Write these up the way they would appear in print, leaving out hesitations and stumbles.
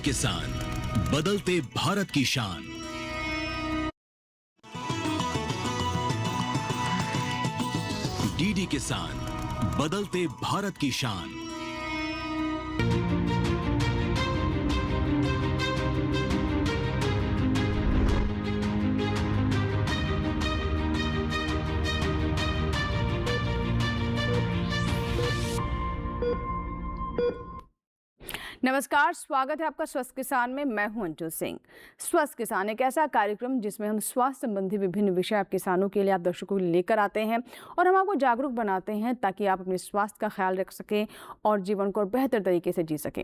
किसान, बदलते भारत की शान। डीडी किसान, बदलते भारत की शान। नमस्कार, स्वागत है आपका स्वस्थ किसान में। मैं हूं अंजू सिंह। स्वस्थ किसान एक ऐसा कार्यक्रम जिसमें हम स्वास्थ्य संबंधी विभिन्न विषय आप किसानों के लिए, आप दर्शकों के लिए लेकर आते हैं और हम आपको जागरूक बनाते हैं ताकि आप अपने स्वास्थ्य का ख्याल रख सकें और जीवन को बेहतर तरीके से जी सकें।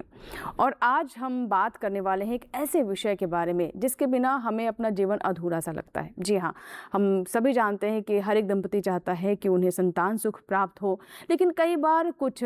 और आज हम बात करने वाले हैं एक ऐसे विषय के बारे में जिसके बिना हमें अपना जीवन अधूरा सा लगता है। जी हाँ, हम सभी जानते हैं कि हर एक दंपति चाहता है कि उन्हें संतान सुख प्राप्त हो, लेकिन कई बार कुछ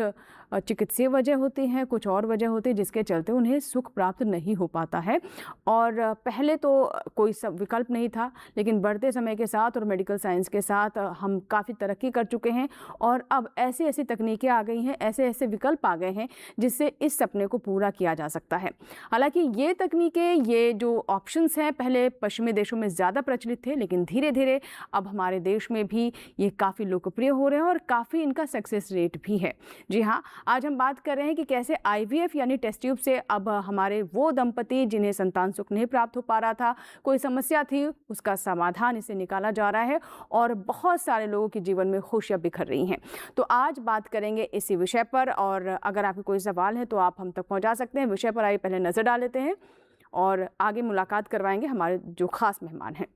चिकित्सीय वजह होती हैं, कुछ और वजह होती है जिसके चलते उन्हें सुख प्राप्त नहीं हो पाता है। और पहले तो कोई सब विकल्प नहीं था, लेकिन बढ़ते समय के साथ और मेडिकल साइंस के साथ हम काफ़ी तरक्की कर चुके हैं और अब ऐसी ऐसी तकनीकें आ गई हैं, ऐसे ऐसे विकल्प आ गए हैं जिससे इस सपने को पूरा किया जा सकता है। हालांकि ये तकनीकें, ये जो ऑप्शंस हैं, पहले पश्चिमी देशों में ज़्यादा प्रचलित थे, लेकिन धीरे धीरे अब हमारे देश में भी ये काफ़ी लोकप्रिय हो रहे हैं और काफ़ी इनका सक्सेस रेट भी है। जी हाँ, आज हम बात कर रहे हैं कि कैसे IVF यानी टेस्ट ट्यूब से अब हमारे वो दंपति जिन्हें संतान सुख नहीं प्राप्त हो पा रहा था, कोई समस्या थी, उसका समाधान इसे निकाला जा रहा है और बहुत सारे लोगों के जीवन में खुशियां बिखर रही हैं। तो आज बात करेंगे इसी विषय पर और अगर आपके कोई सवाल है तो आप हम तक पहुंचा सकते हैं। विषय पर आइए पहले नजर डाल लेते हैं और आगे मुलाकात करवाएंगे हमारे जो खास मेहमान हैं।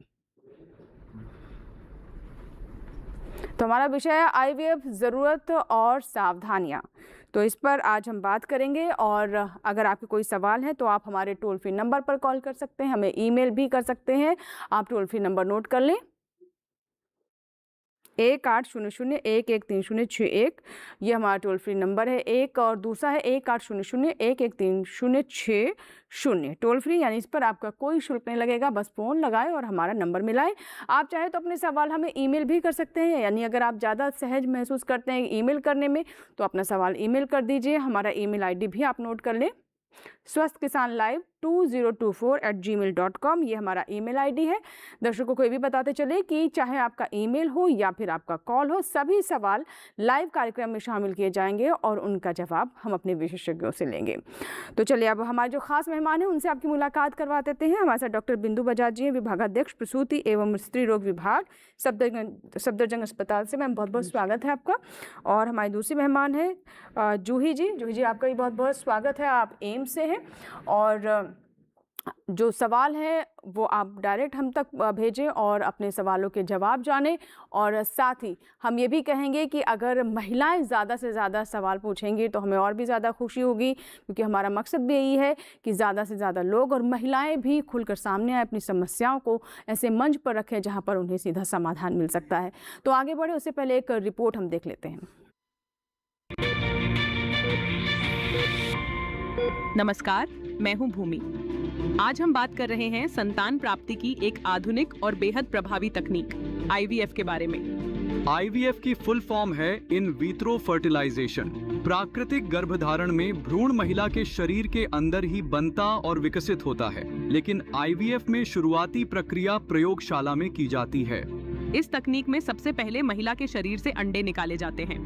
तो हमारा विषय है IVF ज़रूरत और सावधानियाँ। तो इस पर आज हम बात करेंगे और अगर आपके कोई सवाल है तो आप हमारे टोल फ्री नंबर पर कॉल कर सकते हैं, हमें ईमेल भी कर सकते हैं। आप टोल फ्री नंबर नोट कर लें, 1800-113061। ये हमारा टोल फ्री नंबर है एक, और दूसरा है 1800-113060। टोल फ्री यानी इस पर आपका कोई शुल्क नहीं लगेगा, बस फ़ोन लगाएं और हमारा नंबर मिलाएं। आप चाहे तो अपने सवाल हमें ईमेल भी कर सकते हैं, यानी अगर आप ज़्यादा सहज महसूस करते हैं ईमेल करने में तो अपना सवाल ईमेल कर दीजिए। हमारा ईमेल ID भी आप नोट कर लें, swasthkisanlive2024@gmail.com। ये हमारा ईमेल ID है। दर्शकों को ये भी बताते चले कि चाहे आपका ईमेल हो या फिर आपका कॉल हो, सभी सवाल लाइव कार्यक्रम में शामिल किए जाएंगे और उनका जवाब हम अपने विशेषज्ञों से लेंगे। तो चलिए अब हमारे जो खास मेहमान हैं उनसे आपकी मुलाकात करवा देते हैं। हमारे साथ डॉक्टर बिंदु बजाज जी हैं, विभागाध्यक्ष प्रसूति एवं स्त्री रोग विभाग, सफदरजंग अस्पताल से। मैम बहुत बहुत स्वागत है आपका। और हमारी दूसरी मेहमान है जूही जी। जूही जी, आपका भी बहुत बहुत स्वागत है। आप एम्स से हैं और जो सवाल है वो आप डायरेक्ट हम तक भेजें और अपने सवालों के जवाब जानें। और साथ ही हम ये भी कहेंगे कि अगर महिलाएं ज़्यादा से ज़्यादा सवाल पूछेंगी तो हमें और भी ज़्यादा खुशी होगी, क्योंकि हमारा मकसद भी यही है कि ज़्यादा से ज़्यादा लोग और महिलाएं भी खुलकर सामने आए, अपनी समस्याओं को ऐसे मंच पर रखें जहाँ पर उन्हें सीधा समाधान मिल सकता है। तो आगे बढ़े उससे पहले एक रिपोर्ट हम देख लेते हैं। नमस्कार, मैं हूं भूमि। आज हम बात कर रहे हैं संतान प्राप्ति की एक आधुनिक और बेहद प्रभावी तकनीक IVF के बारे में। IVF की फुल फॉर्म है इन विट्रो फर्टिलाइजेशन। प्राकृतिक गर्भधारण में भ्रूण महिला के शरीर के अंदर ही बनता और विकसित होता है, लेकिन IVF में शुरुआती प्रक्रिया प्रयोगशाला में की जाती है। इस तकनीक में सबसे पहले महिला के शरीर से अंडे निकाले जाते हैं।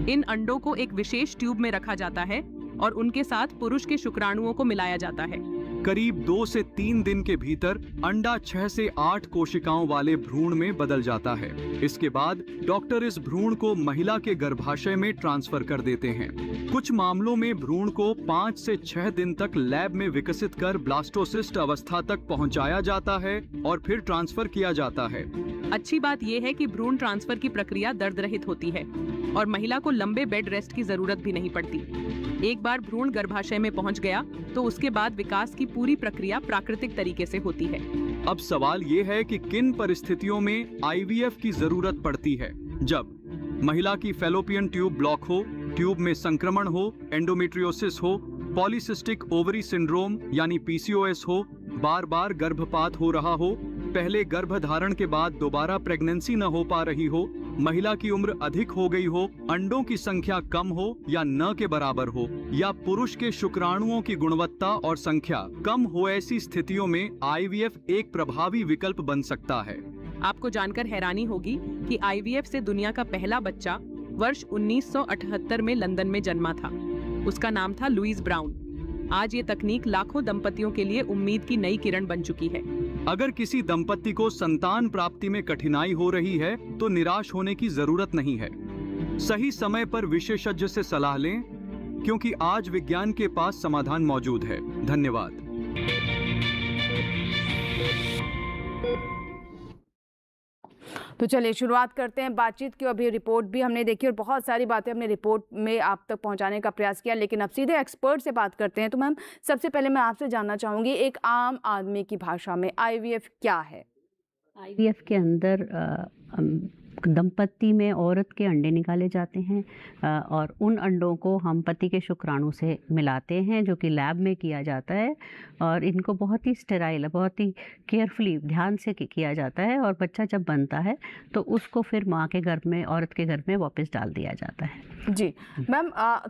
इन अंडों को एक विशेष ट्यूब में रखा जाता है और उनके साथ पुरुष के शुक्राणुओं को मिलाया जाता है। करीब 2 से 3 दिन के भीतर अंडा 6 से 8 कोशिकाओं वाले भ्रूण में बदल जाता है। इसके बाद डॉक्टर इस भ्रूण को महिला के गर्भाशय में ट्रांसफर कर देते हैं। कुछ मामलों में भ्रूण को 5 से 6 दिन तक लैब में विकसित कर ब्लास्टोसिस्ट अवस्था तक पहुंचाया जाता है और फिर ट्रांसफर किया जाता है। अच्छी बात यह है कि भ्रूण ट्रांसफर की प्रक्रिया दर्द रहित होती है और महिला को लंबे बेड रेस्ट की जरूरत भी नहीं पड़ती। एक बार भ्रूण गर्भाशय में पहुंच गया तो उसके बाद विकास की पूरी प्रक्रिया प्राकृतिक तरीके से होती है। अब सवाल ये है कि किन परिस्थितियों में IVF की जरूरत पड़ती है। जब महिला की फैलोपियन ट्यूब ब्लॉक हो, ट्यूब में संक्रमण हो, एंडोमेट्रियोसिस हो, पॉलीसिस्टिक ओवरी सिंड्रोम यानी PCOS हो, बार बार गर्भपात हो रहा हो, पहले गर्भधारण के बाद दोबारा प्रेगनेंसी न हो पा रही हो, महिला की उम्र अधिक हो गई हो, अंडों की संख्या कम हो या न के बराबर हो, या पुरुष के शुक्राणुओं की गुणवत्ता और संख्या कम हो, ऐसी स्थितियों में IVF एक प्रभावी विकल्प बन सकता है। आपको जानकर हैरानी होगी कि IVF से दुनिया का पहला बच्चा वर्ष 1978 में लंदन में जन्मा था। उसका नाम था लुईस ब्राउन। आज ये तकनीक लाखों दंपतियों के लिए उम्मीद की नई किरण बन चुकी है। अगर किसी दंपति को संतान प्राप्ति में कठिनाई हो रही है तो निराश होने की जरूरत नहीं है। सही समय पर विशेषज्ञ से सलाह लें, क्योंकि आज विज्ञान के पास समाधान मौजूद है। धन्यवाद। तो चलिए शुरुआत करते हैं बातचीत की। अभी रिपोर्ट भी हमने देखी और बहुत सारी बातें हमने रिपोर्ट में आप तक पहुंचाने का प्रयास किया, लेकिन अब सीधे एक्सपर्ट से बात करते हैं। तो मैम, सबसे पहले मैं आपसे जानना चाहूँगी, एक आम आदमी की भाषा में IVF क्या है? IVF के अंदर दंपति में औरत के अंडे निकाले जाते हैं और उन अंडों को हम पति के शुक्राणु से मिलाते हैं, जो कि लैब में किया जाता है। और इनको बहुत ही स्टेराइल, बहुत ही केयरफुली, ध्यान से किया जाता है। और बच्चा जब बनता है तो उसको फिर माँ के गर्भ में, औरत के गर्भ में वापस डाल दिया जाता है। जी मैम,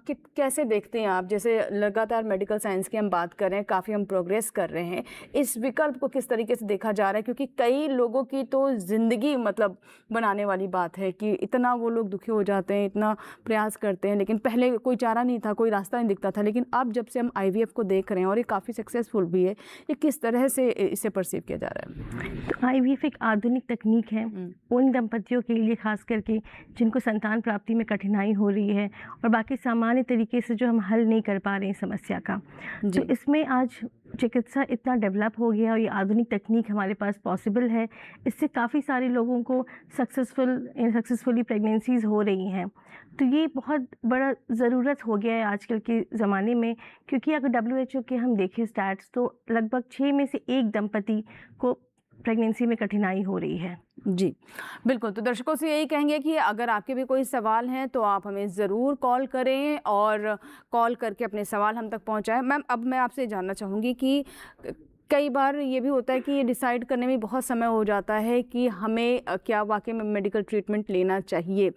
कैसे देखते हैं आप, जैसे लगातार मेडिकल साइंस की हम बात कर रहे हैं, काफ़ी हम प्रोग्रेस कर रहे हैं, इस विकल्प को किस तरीके से देखा जा रहा है? क्योंकि कई लोगों की तो ज़िंदगी मतलब बनाने वाली बात है कि इतना वो लोग दुखी हो जाते हैं, इतना प्रयास करते हैं, लेकिन पहले कोई चारा नहीं था, कोई रास्ता नहीं दिखता था, लेकिन अब जब से हम IVF को देख रहे हैं और ये काफ़ी सक्सेसफुल भी है, ये किस तरह से इसे परसीव किया जा रहा है? तो IVF एक आधुनिक तकनीक है उन दंपतियों के लिए, खास करके जिनको संतान प्राप्ति में कठिनाई हो रही है और बाकी सामान्य तरीके से जो हम हल नहीं कर पा रहे हैं समस्या का। तो इसमें आज चिकित्सा इतना डेवलप हो गया और ये आधुनिक तकनीक हमारे पास पॉसिबल है। इससे काफ़ी सारे लोगों को सक्सेसफुली प्रेगनेंसीज हो रही हैं। तो ये बहुत बड़ा ज़रूरत हो गया है आजकल के ज़माने में, क्योंकि अगर WHO के हम देखें स्टैट्स तो लगभग 6 में से 1 दंपति को प्रेगनेंसी में कठिनाई हो रही है। जी बिल्कुल। तो दर्शकों से यही कहेंगे कि अगर आपके भी कोई सवाल हैं तो आप हमें ज़रूर कॉल करें और कॉल करके अपने सवाल हम तक पहुंचाएं। मैम, अब मैं आपसे जानना चाहूँगी कि कई बार ये भी होता है कि ये डिसाइड करने में बहुत समय हो जाता है कि हमें क्या वाकई में मेडिकल ट्रीटमेंट लेना चाहिए।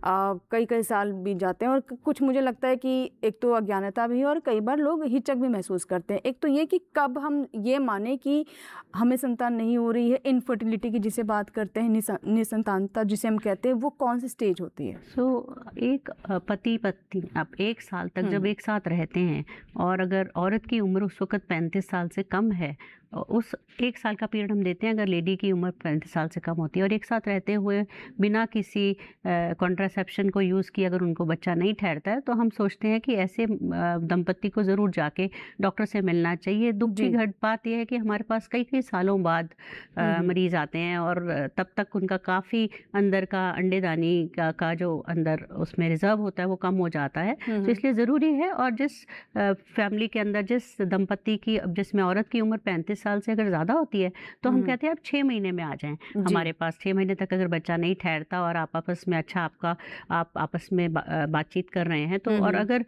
कई साल बीत जाते हैं और कुछ मुझे लगता है कि एक तो अज्ञानता भी है और कई बार लोग हिचक भी महसूस करते हैं। एक तो ये कि कब हम ये माने कि हमें संतान नहीं हो रही है, इनफर्टिलिटी की जिसे बात करते हैं, निसंतानता जिसे हम कहते हैं, वो कौन सी स्टेज होती है? एक पति पत्नी अब 1 साल तक जब एक साथ रहते हैं और अगर औरत की उम्र उस वक्त 35 साल से कम है, उस 1 साल का पीरियड हम देते हैं अगर लेडी की उम्र 35 साल से कम होती है और एक साथ रहते हुए बिना किसी कॉन्ट्रासेप्शन को यूज़ किए अगर उनको बच्चा नहीं ठहरता है, तो हम सोचते हैं कि ऐसे दंपति को ज़रूर जाके डॉक्टर से मिलना चाहिए। दुख की घट बात यह है कि हमारे पास कई सालों बाद मरीज़ आते हैं और तब तक उनका काफ़ी अंदर का अंडेदानी का जो अंदर उसमें रिजर्व होता है वो कम हो जाता है। तो इसलिए ज़रूरी है। और जिस फैमिली के अंदर जिस दंपति की, जिसमें औरत की उम्र 35 साल से अगर ज़्यादा होती है तो हम कहते हैं आप 6 महीने में आ जाएं हमारे पास। 6 महीने तक अगर बच्चा नहीं ठहरता और आप आपस में आप आपस में बातचीत कर रहे हैं तो, और अगर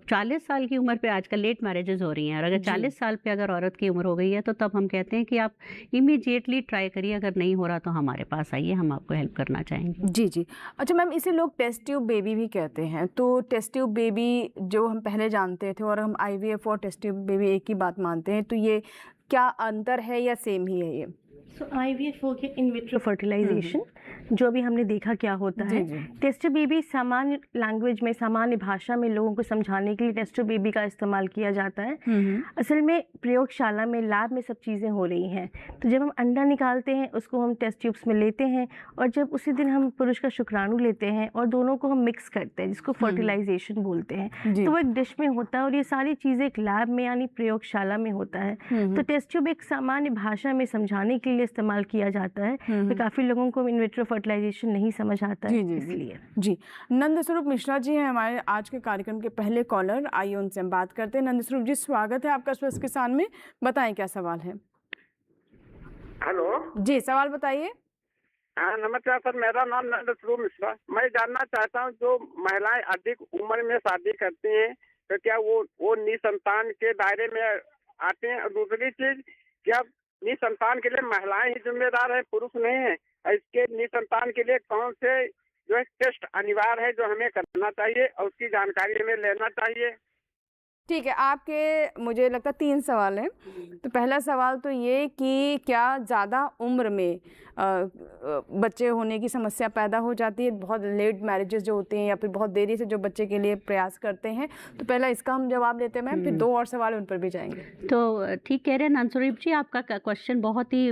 40 साल की उम्र पे आजकल लेट मैरिजेस हो रही हैं और अगर 40 साल पे अगर औरत की उम्र हो गई है तो तब हम कहते हैं कि आप इमीडिएटली ट्राई करिए, अगर नहीं हो रहा तो हमारे पास आइए, हम आपको हेल्प करना चाहेंगे। जी। अच्छा मैम, इसे लोग टेस्ट ट्यूब बेबी भी कहते हैं। तो टेस्ट ट्यूब बेबी जो हम पहले जानते थे और हम IVF और टेस्ट ट्यूब बेबी एक ही बात मानते हैं, तो ये क्या अंतर है या सेम ही है ये? IVF हो गया इन विट्रो फर्टिलाइजेशन, जो भी हमने देखा क्या होता है। टेस्ट ट्यूब बेबी सामान्य लैंग्वेज में, सामान्य भाषा में लोगों को समझाने के लिए टेस्ट ट्यूब बेबी का इस्तेमाल किया जाता है। असल में प्रयोगशाला में, लैब में सब चीज़ें हो रही हैं। तो जब हम अंडा निकालते हैं उसको हम टेस्ट ट्यूब्स में लेते हैं और जब उसी दिन हम पुरुष का शुक्राणु लेते हैं और दोनों को हम मिक्स करते हैं, जिसको फर्टिलाइजेशन बोलते हैं। तो वो एक डिश में होता है और ये सारी चीज़ें एक लैब में यानी प्रयोगशाला में होता है। तो टेस्ट ट्यूब एक सामान्य भाषा में समझाने के लिए इस्तेमाल किया जाता है। तो काफ़ी लोगों को इन विट्रो फर्टिलाइजेशन नहीं समझ आता है, इसलिए। जी, नंदस्वरूप मिश्रा जी हैं हमारे आज के कार्यक्रम के पहले कॉलर, आइए उनसे हम बात करते हैं। नंदस्वरूप जी, स्वागत है आपका स्वस्थ किसान में। बताएं क्या सवाल है? हेलो जी, सवाल बताइए। हाँ, नमस्कार सर, मेरा नाम नंदस्वरूप मिश्रा। मैं जानना चाहता हूँ, जो महिलाएं अधिक उम्र में शादी करती हैं तो क्या वो निसंतान के दायरे में आते हैं? और दूसरी चीज, क्या निसंतान के लिए महिलाएं ही जिम्मेदार है, पुरुष नहीं है? इसके निसंतान के लिए कौन से जो है टेस्ट अनिवार्य है जो हमें करना चाहिए और उसकी जानकारी हमें लेना चाहिए। ठीक है, आपके मुझे लगता है 3 सवाल हैं। तो पहला सवाल तो ये कि क्या ज़्यादा उम्र में बच्चे होने की समस्या पैदा हो जाती है, बहुत लेट मैरिजेस जो होती हैं या फिर बहुत देरी से जो बच्चे के लिए प्रयास करते हैं। तो पहला इसका हम जवाब लेते हैं मैम, फिर 2 और सवाल उन पर भी जाएंगे। तो ठीक कह रहे हैं नंसुरीप जी, आपका क्वेश्चन बहुत ही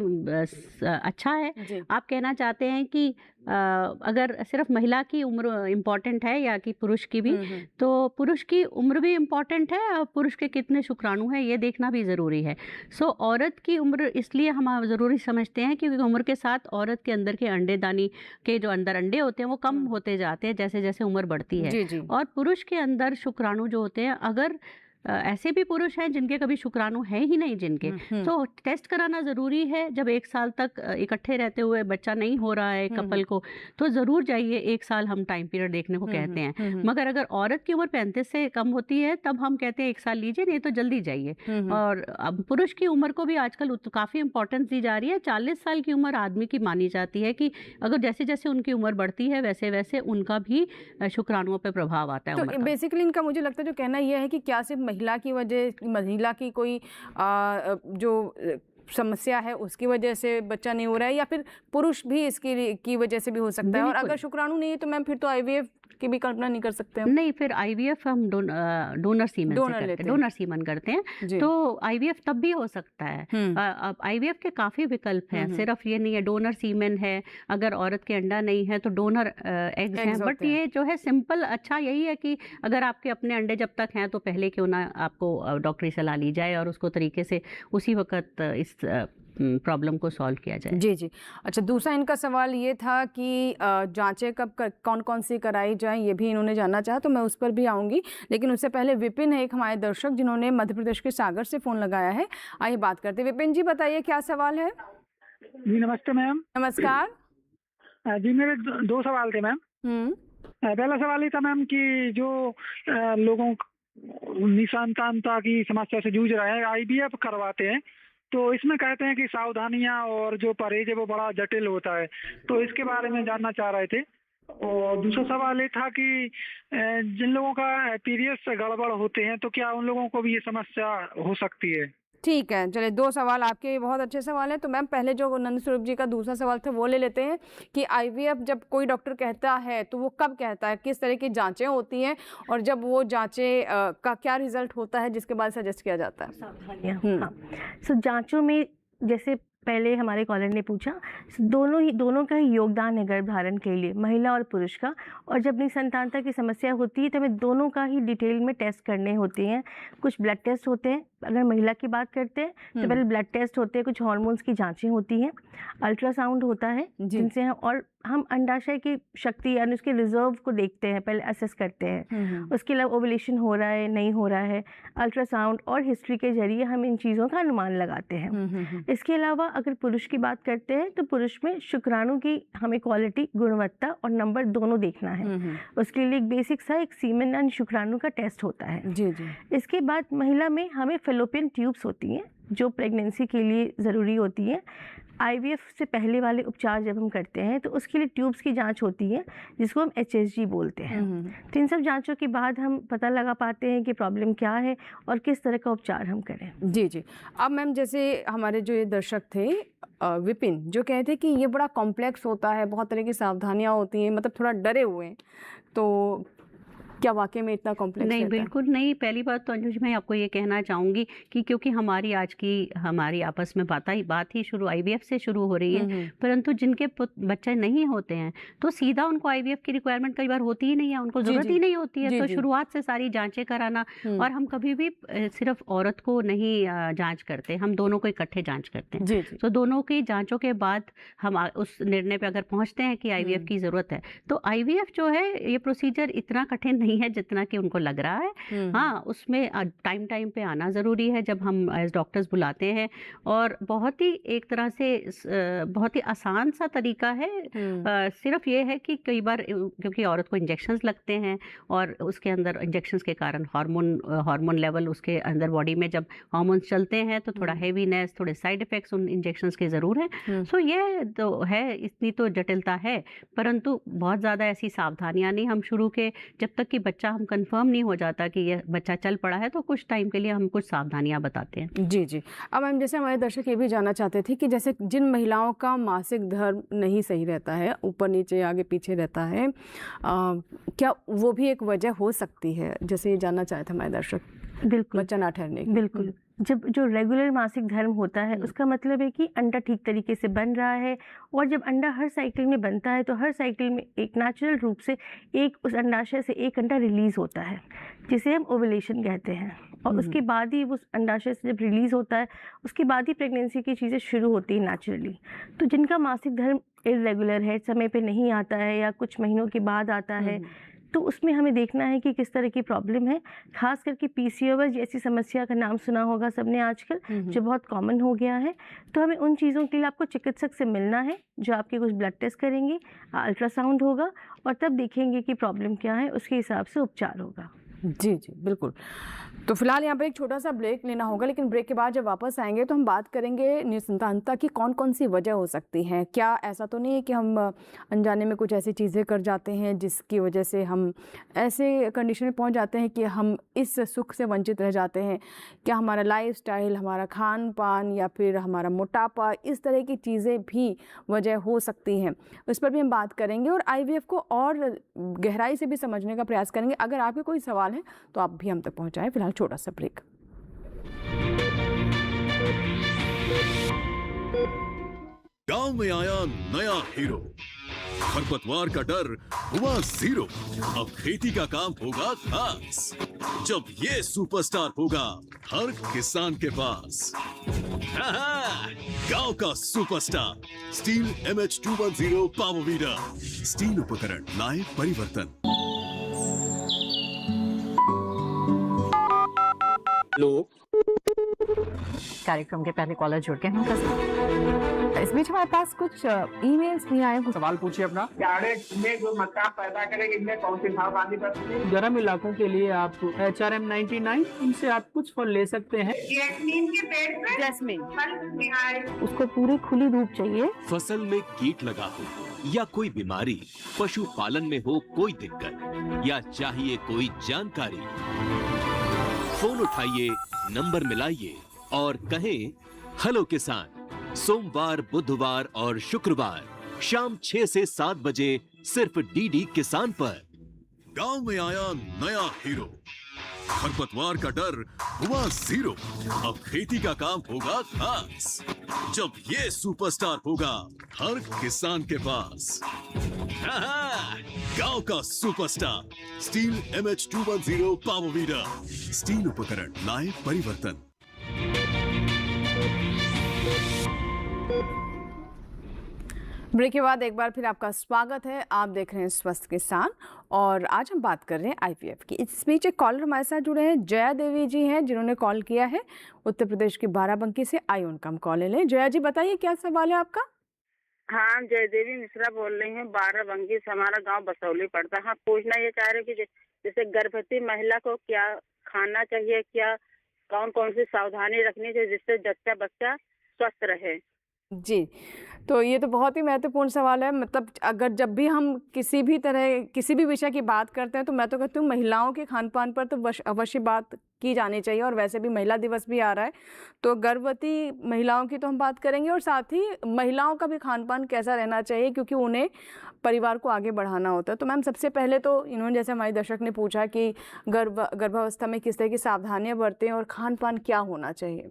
अच्छा है। आप कहना चाहते हैं कि अगर सिर्फ महिला की उम्र इम्पॉर्टेंट है या कि पुरुष की भी, तो पुरुष की उम्र भी इम्पॉर्टेंट है और पुरुष के कितने शुक्राणु हैं ये देखना भी ज़रूरी है। औरत की उम्र इसलिए हम ज़रूरी समझते हैं क्योंकि उम्र के साथ औरत के अंदर के अंडेदानी के जो अंदर अंडे होते हैं वो कम होते जाते हैं जैसे जैसे उम्र बढ़ती है। और पुरुष के अंदर शुक्राणु जो होते हैं, अगर ऐसे भी पुरुष हैं जिनके कभी शुक्राणु है ही नहीं जिनके, तो टेस्ट कराना ज़रूरी है। जब 1 साल तक इकट्ठे रहते हुए बच्चा नहीं हो रहा है कपल को, तो ज़रूर जाइए, 1 साल हम टाइम पीरियड देखने को कहते हैं। मगर अगर औरत की उम्र 35 से कम होती है तब हम कहते हैं 1 साल लीजिए, नहीं तो जल्दी जाइए। और अब पुरुष की उम्र को भी आजकल काफ़ी इंपॉर्टेंस दी जा रही है। 40 साल की उम्र आदमी की मानी जाती है कि अगर जैसे जैसे उनकी उम्र बढ़ती है वैसे वैसे उनका भी शुक्राणुओं पर प्रभाव आता है। तो बेसिकली इनका मुझे लगता है जो कहना यह है कि क्या सिर्फ महिला की कोई जो समस्या है उसकी वजह से बच्चा नहीं हो रहा है, या फिर पुरुष भी इसकी की वजह से भी हो सकता है। और अगर शुक्राणु नहीं है तो मैम फिर तो IVF की भी कल्पना नहीं कर सकते हम। नहीं, फिर IVF हम डोनर सीमन करते हैं। तो IVF तब भी हो सकता है। अब IVF के काफ़ी विकल्प हैं, सिर्फ ये नहीं है डोनर सीमन है। अगर औरत के अंडा नहीं है तो डोनर एग्स हैं। बट ये जो है सिंपल अच्छा यही है कि अगर आपके अपने अंडे जब तक हैं तो पहले क्यों ना आपको डॉक्टरी सलाह ली जाए और उसको तरीके से उसी वक्त इस प्रॉब्लम को सॉल्व किया जाए। जी। अच्छा, दूसरा इनका सवाल ये था कि जांचें कब कौन कौन सी कराई जाएं, ये भी इन्होंने जानना चाहा, तो मैं उस पर भी आऊँगी। लेकिन उससे पहले विपिन है एक हमारे दर्शक जिन्होंने मध्य प्रदेश के सागर से फ़ोन लगाया है। आइए बात करते हैं। विपिन जी बताइए क्या सवाल है। जी नमस्ते मैम। नमस्कार जी, मेरे 2 सवाल थे मैम। पहला सवाल ये था मैम कि जो लोगों निसंतानता की समस्या से जूझ रहे हैं, IVF करवाते हैं, तो इसमें कहते हैं कि सावधानियां और जो परहेज है वो बड़ा जटिल होता है, तो इसके बारे में जानना चाह रहे थे। और दूसरा सवाल ये था कि जिन लोगों का पीरियड्स गड़बड़ होते हैं तो क्या उन लोगों को भी ये समस्या हो सकती है। ठीक है, चलिए 2 सवाल आपके बहुत अच्छे सवाल हैं। तो मैम पहले जो नंदस्वरूप जी का दूसरा सवाल था वो ले लेते हैं कि IVF जब कोई डॉक्टर कहता है तो वो कब कहता है, किस तरह की जांचें होती हैं और जब वो जांचें का क्या रिजल्ट होता है जिसके बाद सजेस्ट किया जाता है। सावधानियाँ जांचों में जैसे पहले हमारे कॉलर ने पूछा, दोनों का ही योगदान है गर्भधारण के लिए, महिला और पुरुष का। और जब निसंतानता की समस्या होती है तो हमें दोनों का ही डिटेल में टेस्ट करने होते हैं। कुछ ब्लड टेस्ट होते हैं, अगर महिला की बात करते हैं तो पहले ब्लड टेस्ट होते हैं, कुछ हार्मोन्स की जांचें होती हैं, अल्ट्रासाउंड होता है जिनसे हम अंडाशय की शक्ति यानी उसके रिजर्व को देखते हैं, पहले असेस करते हैं। उसके अलावा ओवुलेशन हो रहा है नहीं हो रहा है, अल्ट्रासाउंड और हिस्ट्री के जरिए हम इन चीज़ों का अनुमान लगाते हैं। इसके अलावा अगर पुरुष की बात करते हैं तो पुरुष में शुक्राणु की हमें क्वालिटी, गुणवत्ता और नंबर दोनों देखना है। उसके लिए एक बेसिक सा एक सीमेन यानी शुक्राणु का टेस्ट होता है। इसके बाद महिला में हमें फेलोपियन ट्यूब्स होती हैं जो प्रेगनेंसी के लिए ज़रूरी होती है। IVF से पहले वाले उपचार जब हम करते हैं तो उसके लिए ट्यूब्स की जांच होती है जिसको हम HSG बोलते हैं। तो इन सब जांचों के बाद हम पता लगा पाते हैं कि प्रॉब्लम क्या है और किस तरह का उपचार हम करें। जी। अब मैम जैसे हमारे जो ये दर्शक थे विपिन जो कहते हैं कि ये बड़ा कॉम्प्लेक्स होता है, बहुत तरह की सावधानियाँ होती हैं, मतलब थोड़ा डरे हुए हैं, तो क्या वाकई में इतना कॉम्प्लेक्स नहीं, बिल्कुल नहीं। पहली बात तो अंजुज मैं आपको ये कहना चाहूँगी कि क्योंकि हमारी आपस में बात ही शुरू IVF से शुरू हो रही है, परंतु जिनके बच्चे नहीं होते हैं तो सीधा उनको IVF की रिक्वायरमेंट कई बार होती ही नहीं है, उनको ज़रूरत ही नहीं होती है। तो शुरुआत से सारी जांचें कराना, और हम कभी भी सिर्फ औरत को नहीं जाँच करते, हम दोनों को इकट्ठे जाँच करते हैं। तो दोनों की जाँचों के बाद हम उस निर्णय पर अगर पहुँचते हैं कि IVF की ज़रूरत है, तो IVF जो है ये प्रोसीजर इतना कठिन नहीं नहीं है जितना कि उनको लग रहा है। हाँ, उसमें टाइम पे आना ज़रूरी है जब हम एज डॉक्टर्स बुलाते हैं, और बहुत ही एक तरह से बहुत ही आसान सा तरीका है। सिर्फ ये है कि कई बार क्योंकि औरत को इंजेक्शंस लगते हैं और उसके अंदर इंजेक्शंस के कारण हार्मोन लेवल उसके अंदर बॉडी में जब हार्मोन्स चलते हैं तो थोड़ा हेवीनेस, थोड़े साइड इफ़ेक्ट्स उन इंजेक्शंस के ज़रूर हैं। सो ये तो है, इतनी तो जटिलता है, परंतु बहुत ज़्यादा ऐसी सावधानियाँ नहीं। हम शुरू के जब तक कि बच्चा हम कंफर्म नहीं हो जाता कि ये बच्चा चल पड़ा है, तो कुछ टाइम के लिए हम कुछ सावधानियाँ बताते हैं। जी जी। अब मैम, जैसे हमारे दर्शक ये भी जानना चाहते थे कि जैसे जिन महिलाओं का मासिक धर्म नहीं सही रहता है, ऊपर नीचे आगे पीछे रहता है, क्या वो भी एक वजह हो सकती है? जैसे ये जानना चाहे थे हमारे दर्शक। बिल्कुल, बच्चा ना ठहरने की। बिल्कुल। जब जो रेगुलर मासिक धर्म होता है उसका मतलब है कि अंडा ठीक तरीके से बन रहा है, और जब अंडा हर साइकिल में बनता है तो हर साइकिल में एक नेचुरल रूप से एक उस अंडाशय से एक अंडा रिलीज़ होता है, जिसे हम ओवुलेशन कहते हैं। और उसके बाद ही उस अंडाशय से जब रिलीज़ होता है उसके बाद ही प्रेगनेंसी की चीज़ें शुरू होती हैं नेचुरली। तो जिनका मासिक धर्म इरेगुलर है, समय पे नहीं आता है या कुछ महीनों के बाद आता है, तो उसमें हमें देखना है कि किस तरह की प्रॉब्लम है। खास करके पीसीओएस जैसी समस्या का नाम सुना होगा सबने आजकल, जो बहुत कॉमन हो गया है। तो हमें उन चीज़ों के लिए आपको चिकित्सक से मिलना है, जो आपके कुछ ब्लड टेस्ट करेंगे, अल्ट्रासाउंड होगा, और तब देखेंगे कि प्रॉब्लम क्या है, उसके हिसाब से उपचार होगा। जी जी, बिल्कुल। तो फिलहाल यहाँ पर एक छोटा सा ब्रेक लेना होगा, लेकिन ब्रेक के बाद जब वापस आएंगे तो हम बात करेंगे निसंतानता की कौन कौन सी वजह हो सकती हैं। क्या ऐसा तो नहीं है कि हम अनजाने में कुछ ऐसी चीज़ें कर जाते हैं जिसकी वजह से हम ऐसे कंडीशन में पहुँच जाते हैं कि हम इस सुख से वंचित रह जाते हैं? क्या हमारा लाइफस्टाइल, हमारा खान पान, या फिर हमारा मोटापा, इस तरह की चीज़ें भी वजह हो सकती हैं? उस पर भी हम बात करेंगे और IVF को और गहराई से भी समझने का प्रयास करेंगे। अगर आपके कोई सवाल है तो आप भी हम तक पहुँचाएँ। फिलहाल छोटा सा ब्रेक। गांव में आया नया हीरो, खरपतवार का डर हुआ जीरो। अब खेती का काम होगा खास, जब ये सुपरस्टार होगा हर किसान के पास। गांव का superstar steel MH210 power weeder. Steel उपकरण लाए परिवर्तन। हेलो, कार्यक्रम के पहले कॉलर जुड़ गए हैं। इस बीच हमारे पास कुछ ईमेल्स भी आए हैं। सवाल पूछिए अपना। कैरेट में जो मक्का पैदा करेंगे इनमें कौन सी सावधानी बरतनी है? गर्म इलाकों के लिए आप HRM 99 इनसे आप कुछ फल ले सकते हैं। जैस्मीन के पेड़ पे जैस्मीन, उसको पूरी खुली धूप चाहिए। फसल में कीट लगा हो या कोई बीमारी, पशुपालन में हो कोई दिक्कत, या चाहिए कोई जानकारी, फोन उठाइए, नंबर मिलाइए और कहें हेलो किसान। सोमवार, बुधवार और शुक्रवार शाम 6 से 7 बजे सिर्फ DD किसान पर। गांव में आया नया हीरो, खरपतवार का डर हुआ जीरो। अब खेती का काम होगा खास, जब ये सुपरस्टार होगा हर किसान के पास। गांव का superstar steel MH210 power weeder. Steel उपकरण लाए परिवर्तन। ब्रेक के बाद एक बार फिर आपका स्वागत है। आप देख रहे हैं स्वस्थ किसान और आज हम बात कर रहे हैं IVF की। इस बीच एक कॉलर हमारे साथ जुड़े हैं, जया देवी जी हैं, जिन्होंने कॉल किया है उत्तर प्रदेश के बाराबंकी से। आइए उनका हम कॉल ले लें। जया जी बताइए क्या सवाल है आपका? हाँ, जय देवी मिश्रा बोल रही हूँ, बाराबंकी से। हमारा गांव बसौली पड़ता है। हाँ, पूछना ये चाह रहे कि जैसे गर्भवती महिला को क्या खाना चाहिए, क्या कौन कौन सी सावधानी रखनी चाहिए जिससे बच्चा स्वस्थ रहे? जी, तो ये तो बहुत ही महत्वपूर्ण सवाल है। मतलब अगर जब भी हम किसी भी विषय की बात करते हैं तो मैं तो कहती हूँ महिलाओं के खान पान पर तो अवश्य बात की जानी चाहिए। और वैसे भी महिला दिवस भी आ रहा है तो गर्भवती महिलाओं की तो हम बात करेंगे, और साथ ही महिलाओं का भी खान पान कैसा रहना चाहिए, क्योंकि उन्हें परिवार को आगे बढ़ाना होता है। तो मैम, सबसे पहले तो इन्होंने, जैसे हमारे दर्शक ने पूछा कि गर्भावस्था में किस तरह की सावधानियाँ बरतें और खान पान क्या होना चाहिए।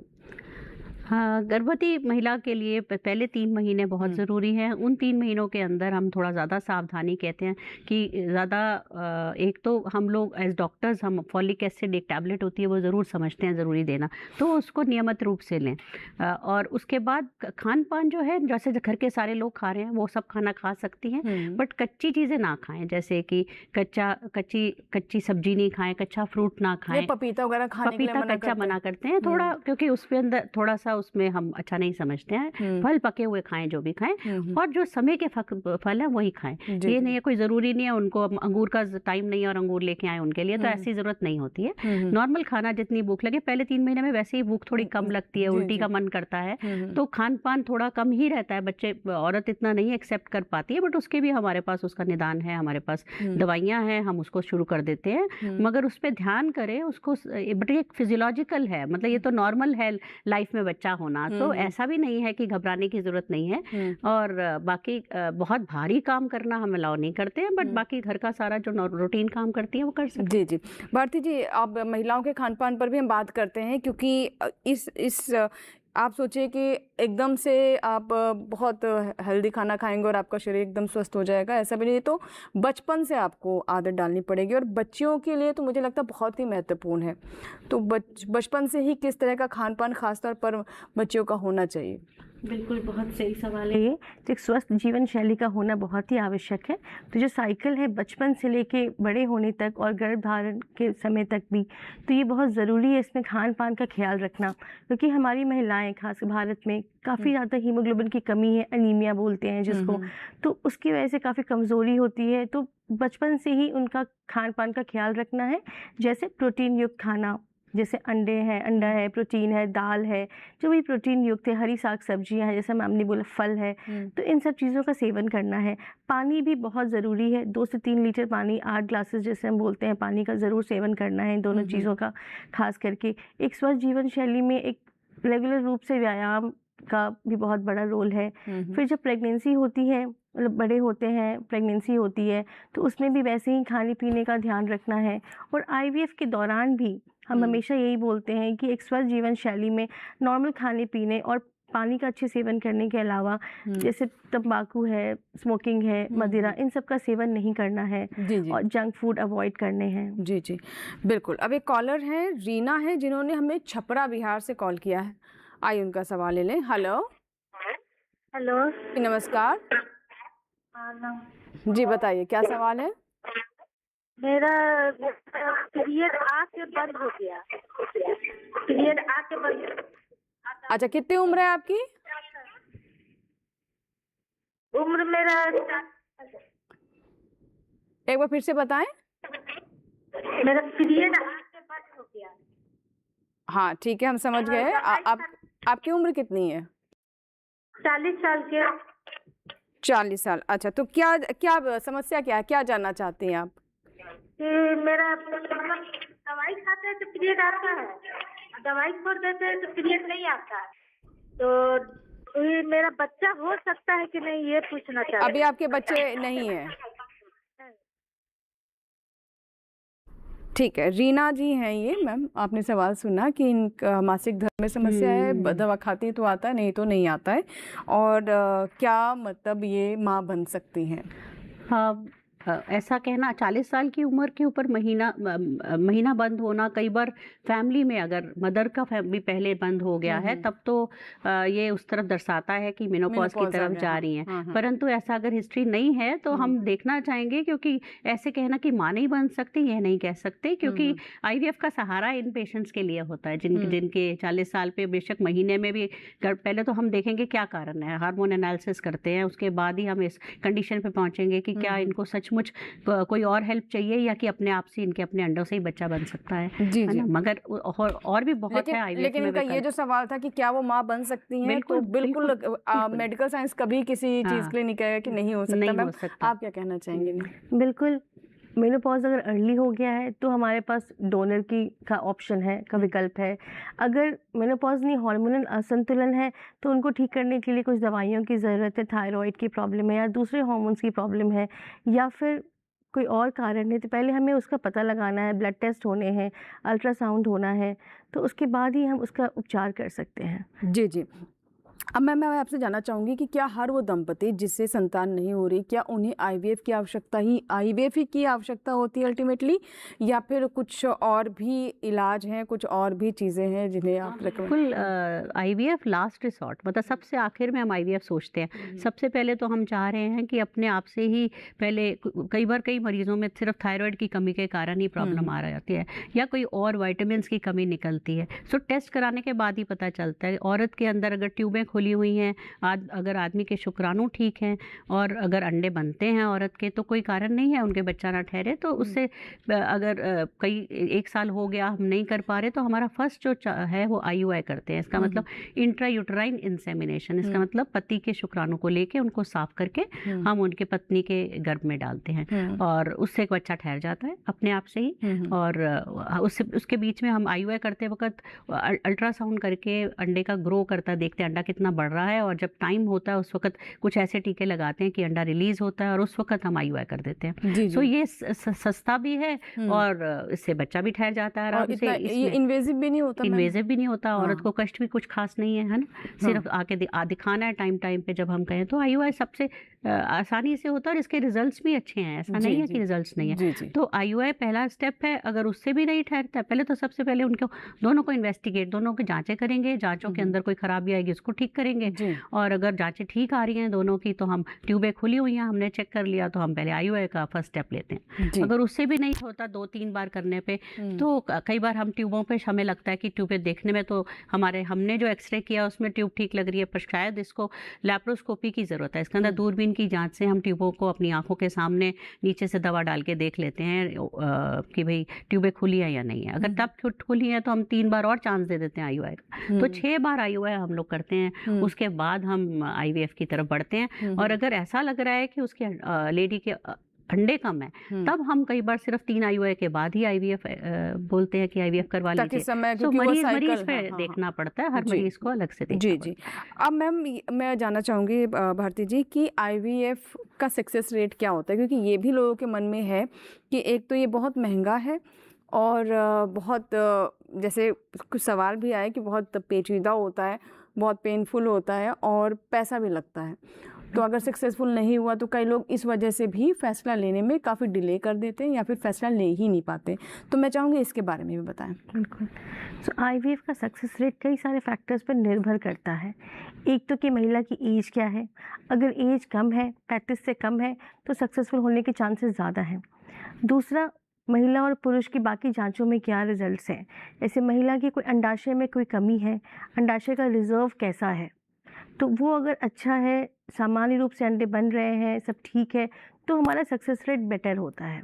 हाँ, गर्भवती महिला के लिए पहले 3 महीने बहुत ज़रूरी हैं। उन 3 महीनों के अंदर हम थोड़ा ज़्यादा सावधानी कहते हैं कि ज़्यादा एक तो हम लोग एज़ डॉक्टर्स हम फॉलिक एसिड एक टैबलेट होती है वो ज़रूर समझते हैं ज़रूरी देना, तो उसको नियमित रूप से लें। और उसके बाद खान-पान जो है जैसे घर के सारे लोग खा रहे हैं वो सब खाना खा सकती हैं, बट कच्ची चीज़ें ना खाएँ, जैसे कि कच्ची सब्ज़ी नहीं खाएँ, कच्चा फ्रूट ना खाएँ। पपीता वगैरह खाने के लिए पपीता कच्चा मना करते हैं थोड़ा, क्योंकि उसके अंदर थोड़ा-सा उसमें हम अच्छा नहीं समझते हैं। फल पके हुए खाएं जो भी खाएं, और जो समय के फल है वही खाएं। ये नहीं है कोई ज़रूरी नहीं है उनको अंगूर का टाइम नहीं है और अंगूर लेके आए उनके लिए, तो ऐसी ज़रूरत नहीं होती है। नॉर्मल खाना जितनी भूख लगे, पहले 3 महीने में वैसे ही भूख थोड़ी कम लगती है, उल्टी का मन करता है, तो खान पान थोड़ा कम ही रहता है। बच्चे औरत इतना नहीं एक्सेप्ट कर पाती है, बट उसके भी हमारे पास उसका निदान है, हमारे पास दवाइयाँ हैं, हम उसको शुरू कर देते हैं। मगर उस पर ध्यान करें उसको, बट ये फिजियोलॉजिकल है, मतलब ये तो नॉर्मल है लाइफ में बच्चा होना, तो ऐसा भी नहीं है कि घबराने की जरूरत नहीं है। और बाकी बहुत भारी काम करना हम अलाउ नहीं करते हैं, बट बाकी घर का सारा जो रूटीन काम करती है वो कर सकते हैं। जी भारती जी, अब महिलाओं के खान पान पर भी हम बात करते हैं, क्योंकि इस आप सोचिए कि एकदम से आप बहुत हेल्दी खाना खाएंगे और आपका शरीर एकदम स्वस्थ हो जाएगा, ऐसा भी नहीं। तो बचपन से आपको आदत डालनी पड़ेगी, और बच्चियों के लिए तो मुझे लगता है बहुत ही महत्वपूर्ण है। तो बचपन से ही किस तरह का खान पान खासतौर पर बच्चियों का होना चाहिए? बिल्कुल, बहुत सही सवाल है ये। एक स्वस्थ जीवन शैली का होना बहुत ही आवश्यक है। तो जो साइकिल है बचपन से लेके बड़े होने तक और गर्भधारण के समय तक भी, तो ये बहुत ज़रूरी है इसमें खान पान का ख्याल रखना, क्योंकि हमारी महिलाएं खास भारत में काफ़ी ज़्यादा हीमोग्लोबिन की कमी है, अनीमिया बोलते हैं जिसको, तो उसकी वजह से काफ़ी कमज़ोरी होती है। तो बचपन से ही उनका खान पान का ख्याल रखना है, जैसे प्रोटीन युक्त खाना, जैसे अंडा है, प्रोटीन है, दाल है, जो भी प्रोटीन युक्त है, हरी साग सब्जियां हैं, जैसे मैम ने बोला फल है, तो इन सब चीज़ों का सेवन करना है। पानी भी बहुत ज़रूरी है, 2 से 3 लीटर पानी, 8 ग्लासेस जैसे हम बोलते हैं पानी का ज़रूर सेवन करना है, इन दोनों चीज़ों का खास करके। एक स्वस्थ जीवन शैली में एक रेगुलर रूप से व्यायाम का भी बहुत बड़ा रोल है। फिर जब प्रेगनेंसी होती है, मतलब बड़े होते हैं, प्रेगनेंसी होती है, तो उसमें भी वैसे ही खाने पीने का ध्यान रखना है। और IVF के दौरान भी हम हमेशा यही बोलते हैं कि एक स्वस्थ जीवन शैली में नॉर्मल खाने पीने और पानी का अच्छे सेवन करने के अलावा जैसे तंबाकू है, स्मोकिंग है, मदिरा, इन सब का सेवन नहीं करना है। और जंक फूड अवॉइड करने हैं। जी बिल्कुल। अब एक कॉलर है, रीना है, जिन्होंने हमें छपरा बिहार से कॉल किया है। आइए उनका सवाल ले लें। हेलो नमस्कार जी, बताइए क्या सवाल है? मेरा पीरियड आके बंद हो गया, पीरियड आके बंद। अच्छा, कितनी उम्र है आपकी? उम्र मेरा एक बार फिर से बताएं। मेरा पीरियड आके बंद हो गया। हाँ ठीक है, हम समझ गए। आपकी उम्र कितनी है? 40 साल के। 40 साल। अच्छा, तो क्या समस्या क्या है, क्या जानना चाहती हैं आप? मेरा दवाई खाते हैं तो पीरियड आता है, दवाई छोड़ देते हैं तो पीरियड नहीं आता है, तो ये मेरा बच्चा हो सकता है कि नहीं, ये पूछना चाहती हूँ। अभी आपके बच्चे नहीं है? ठीक है, रीना जी हैं ये। मैम, आपने सवाल सुना कि इनका मासिक धर्म में समस्या है, दवा खाती है तो आता है, नहीं तो नहीं आता है, और क्या मतलब ये माँ बन सकती हैं? हाँ, ऐसा कहना 40 साल की उम्र के ऊपर महीना बंद होना, कई बार फैमिली में अगर मदर का भी पहले बंद हो गया है तब तो ये उस तरफ दर्शाता है कि मेनोपॉज की तरफ जा रही हैं। परंतु ऐसा अगर हिस्ट्री नहीं है तो हम देखना चाहेंगे, क्योंकि ऐसे कहना कि माँ नहीं बन सकती, यह नहीं कह सकते, क्योंकि IVF का सहारा इन पेशेंट्स के लिए होता है जिनके 40 साल पे बेशक महीने में भी। पहले तो हम देखेंगे क्या कारण है, हार्मोन एनालिसिस करते हैं, उसके बाद ही हम इस कंडीशन पे पहुंचेंगे कि क्या इनको सचमुच कोई और हेल्प चाहिए या कि अपने आप से इनके अपने अंडों से ही बच्चा बन सकता है। जी। मगर और भी बहुत है IVF लेकिन इनका ये जो सवाल था कि क्या वो माँ बन सकती हैं, तो बिल्कुल मेडिकल साइंस कभी किसी चीज के लिए नहीं कहेगा कि नहीं हो सकता। मैम, आप क्या कहना चाहेंगे? बिल्कुल, मेनोपॉज अगर अर्ली हो गया है तो हमारे पास डोनर का ऑप्शन है, का विकल्प है। अगर मेनोपॉज नहीं, हार्मोनल असंतुलन है, तो उनको ठीक करने के लिए कुछ दवाइयों की ज़रूरत है, थायराइड की प्रॉब्लम है या दूसरे हार्मोन्स की प्रॉब्लम है, या फिर कोई और कारण है तो पहले हमें उसका पता लगाना है, ब्लड टेस्ट होने हैं, अल्ट्रासाउंड होना है, तो उसके बाद ही हम उसका उपचार कर सकते हैं। जी जी। अब मैं आपसे जानना चाहूँगी कि क्या हर वो दंपति जिससे संतान नहीं हो रही, क्या उन्हें आईवीएफ की आवश्यकता होती है अल्टीमेटली, या फिर कुछ और भी इलाज हैं, कुछ और भी चीज़ें हैं जिन्हें आप बिल्कुल आईवीएफ लास्ट रिसॉर्ट, मतलब सबसे आखिर में हम आईवीएफ सोचते हैं। सबसे पहले तो हम चाह रहे हैं कि अपने आप से ही पहले, कई बार कई मरीजों में सिर्फ थायराइड की कमी के कारण ही प्रॉब्लम आ जाती है या कोई और विटामिन्स की कमी निकलती है, सो टेस्ट कराने के बाद ही पता चलता है। औरत के अंदर अगर ट्यूबें खुली हुई हैं, अगर आदमी के शुक्राणु ठीक हैं और अगर अंडे बनते हैं औरत के, तो कोई कारण नहीं है उनके बच्चा ना ठहरे। तो उससे अगर कई 1 साल हो गया हम नहीं कर पा रहे, तो हमारा फर्स्ट जो है वो IUI करते हैं। इसका मतलब इंट्रा यूटराइन इंसेमिनेशन, इसका मतलब पति के शुक्राणु को लेके उनको साफ करके हम उनके पत्नी के गर्भ में डालते हैं और उससे एक बच्चा ठहर जाता है अपने आप से ही। और उसके बीच में हम IUI करते वक्त अल्ट्रासाउंड करके अंडे का ग्रो करता देखते हैं, अंडा कितना बढ़ रहा है, और जब टाइम होता है उस वक्त कुछ ऐसे टीके लगाते हैं कि अंडा रिलीज होता है और उस वक्त हम IUI कर देते हैं। सो ये सस्ता भी है और इससे बच्चा भी ठहर जाता है आराम से। ये इन्वेजिव भी नहीं होता, इन्वेजिव भी नहीं होता, औरत को कष्ट भी कुछ खास नहीं है ना, सिर्फ आके दिखाना है टाइम पे जब हम कहें। तो IUI सबसे आसानी से होता है और इसके रिजल्ट्स भी अच्छे हैं, ऐसा नहीं है कि रिजल्ट्स नहीं है। तो IUI पहला स्टेप है। अगर उससे भी नहीं ठहरता है, पहले तो सबसे पहले उनको दोनों को इन्वेस्टिगेट, दोनों की जांचें करेंगे, जांचों के अंदर कोई खराबी आएगी उसको ठीक करेंगे, और अगर जांचें ठीक आ रही हैं दोनों की, तो हम ट्यूबें खुली हुई हैं हमने चेक कर लिया, तो हम पहले IUI का फर्स्ट स्टेप लेते हैं। अगर उससे भी नहीं होता 2-3 बार करने पे, तो कई बार हम ट्यूबों पे हमें लगता है कि ट्यूबें देखने में तो हमने जो एक्सरे किया उसमें ट्यूब ठीक लग रही है, पर शायद इसको लैप्रोस्कोपी की ज़रूरत है। इसके अंदर दूरबीन की जांच से हम ट्यूबों को अपनी आंखों के सामने नीचे से दवा डाल के देख लेते हैं कि भाई ट्यूबें खुली है या नहीं है। अगर तब खुली है तो हम 3 बार और चांस दे देते हैं IUI का, तो 6 बार IUI हम लोग करते हैं। उसके बाद हम IVF की तरफ बढ़ते हैं। और अगर ऐसा लग रहा है कि उसके लेडी के अंडे कम है, तब हम कई बार सिर्फ 3 IUI के बाद ही IVF बोलते हैं कि IVF करवा लीजिए। तो मरीज पे देखना पड़ता है, हर मरीज को अलग से देखना पड़ता है। अब मैम मैं जानना चाहूँगी भारती जी कि IVF का सक्सेस रेट क्या होता है, क्योंकि ये भी लोगों के मन में है कि एक तो ये बहुत महंगा है और बहुत जैसे कुछ सवाल भी आए कि बहुत पेचीदा होता है, बहुत पेनफुल होता है और पैसा भी लगता है। तो अगर सक्सेसफुल नहीं हुआ तो कई लोग इस वजह से भी फैसला लेने में काफ़ी डिले कर देते हैं या फिर फैसला ले ही नहीं पाते। तो मैं चाहूँगी इसके बारे में भी बताएं। बिल्कुल। सो IVF का सक्सेस रेट कई सारे फैक्टर्स पर निर्भर करता है। एक तो कि महिला की एज क्या है, अगर एज कम है, 35 से कम है, तो सक्सेसफुल होने के चांसेस ज़्यादा हैं। दूसरा, महिला और पुरुष की बाकी जांचों में क्या रिजल्ट्स हैं, जैसे महिला की कोई अंडाशय में कोई कमी है, अंडाशय का रिजर्व कैसा है, तो वो अगर अच्छा है, सामान्य रूप से अंडे बन रहे हैं, सब ठीक है, तो हमारा सक्सेस रेट बेटर होता है।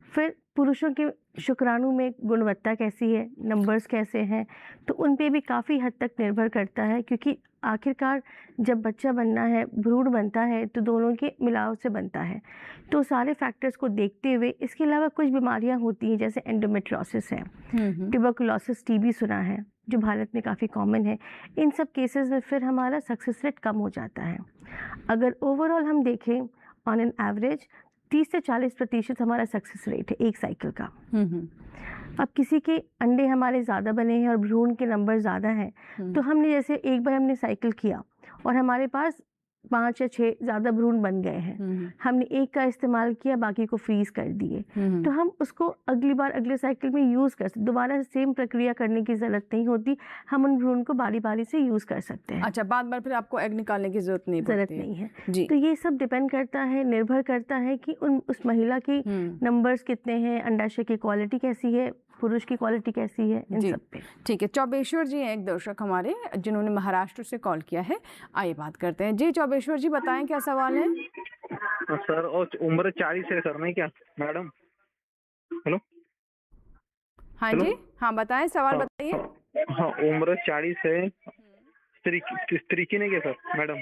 फिर पुरुषों के शुक्राणु में गुणवत्ता कैसी है, नंबर्स कैसे हैं, तो उन पे भी काफ़ी हद तक निर्भर करता है, क्योंकि आखिरकार जब बच्चा बनना है, भ्रूण बनता है, तो दोनों के मिलाव से बनता है। तो सारे फैक्टर्स को देखते हुए, इसके अलावा कुछ बीमारियां होती हैं जैसे एंडोमेट्रियोसिस है, ट्यूबरकुलोसिस, TB सुना है जो भारत में काफ़ी कॉमन है। इन सब केसेस में फिर हमारा सक्सेस रेट कम हो जाता है। अगर ओवरऑल हम देखें ऑन एन एवरेज 30 से 40% हमारा सक्सेस रेट है एक साइकिल का। अब किसी के अंडे हमारे ज़्यादा बने हैं और भ्रूण के नंबर ज़्यादा हैं, तो हमने जैसे एक बार हमने साइकिल किया और हमारे पास 5 या 6 ज़्यादा भ्रूण बन गए हैं, हमने एक का इस्तेमाल किया, बाकी को फ्रीज कर दिए, तो हम उसको अगली बार अगले साइकिल में यूज़ कर सकते, दोबारा सेम प्रक्रिया करने की ज़रूरत नहीं होती, हम उन भ्रूण को बारी बारी से यूज़ कर सकते हैं। अच्छा, बार बार फिर आपको एग निकालने की ज़रूरत नहीं है जी। तो ये सब डिपेंड करता है, निर्भर करता है कि उस महिला की नंबर्स कितने हैं, अंडाशय की क्वालिटी कैसी है, पुरुष की क्वालिटी कैसी है, इन सब पे। ठीक है, चौबेश्वर जी हैं एक दर्शक हमारे जिन्होंने महाराष्ट्र से कॉल किया है, आइए बात करते हैं। जी चौबेश्वर जी, बताएं क्या सवाल है। सर, और उम्र 40 है सर, नहीं क्या मैडम? हेलो, हाँ जी, हाँ बताएं, सवाल बताइए। हाँ, उम्र 40 है, स्त्री की नहीं क्या सर मैडम?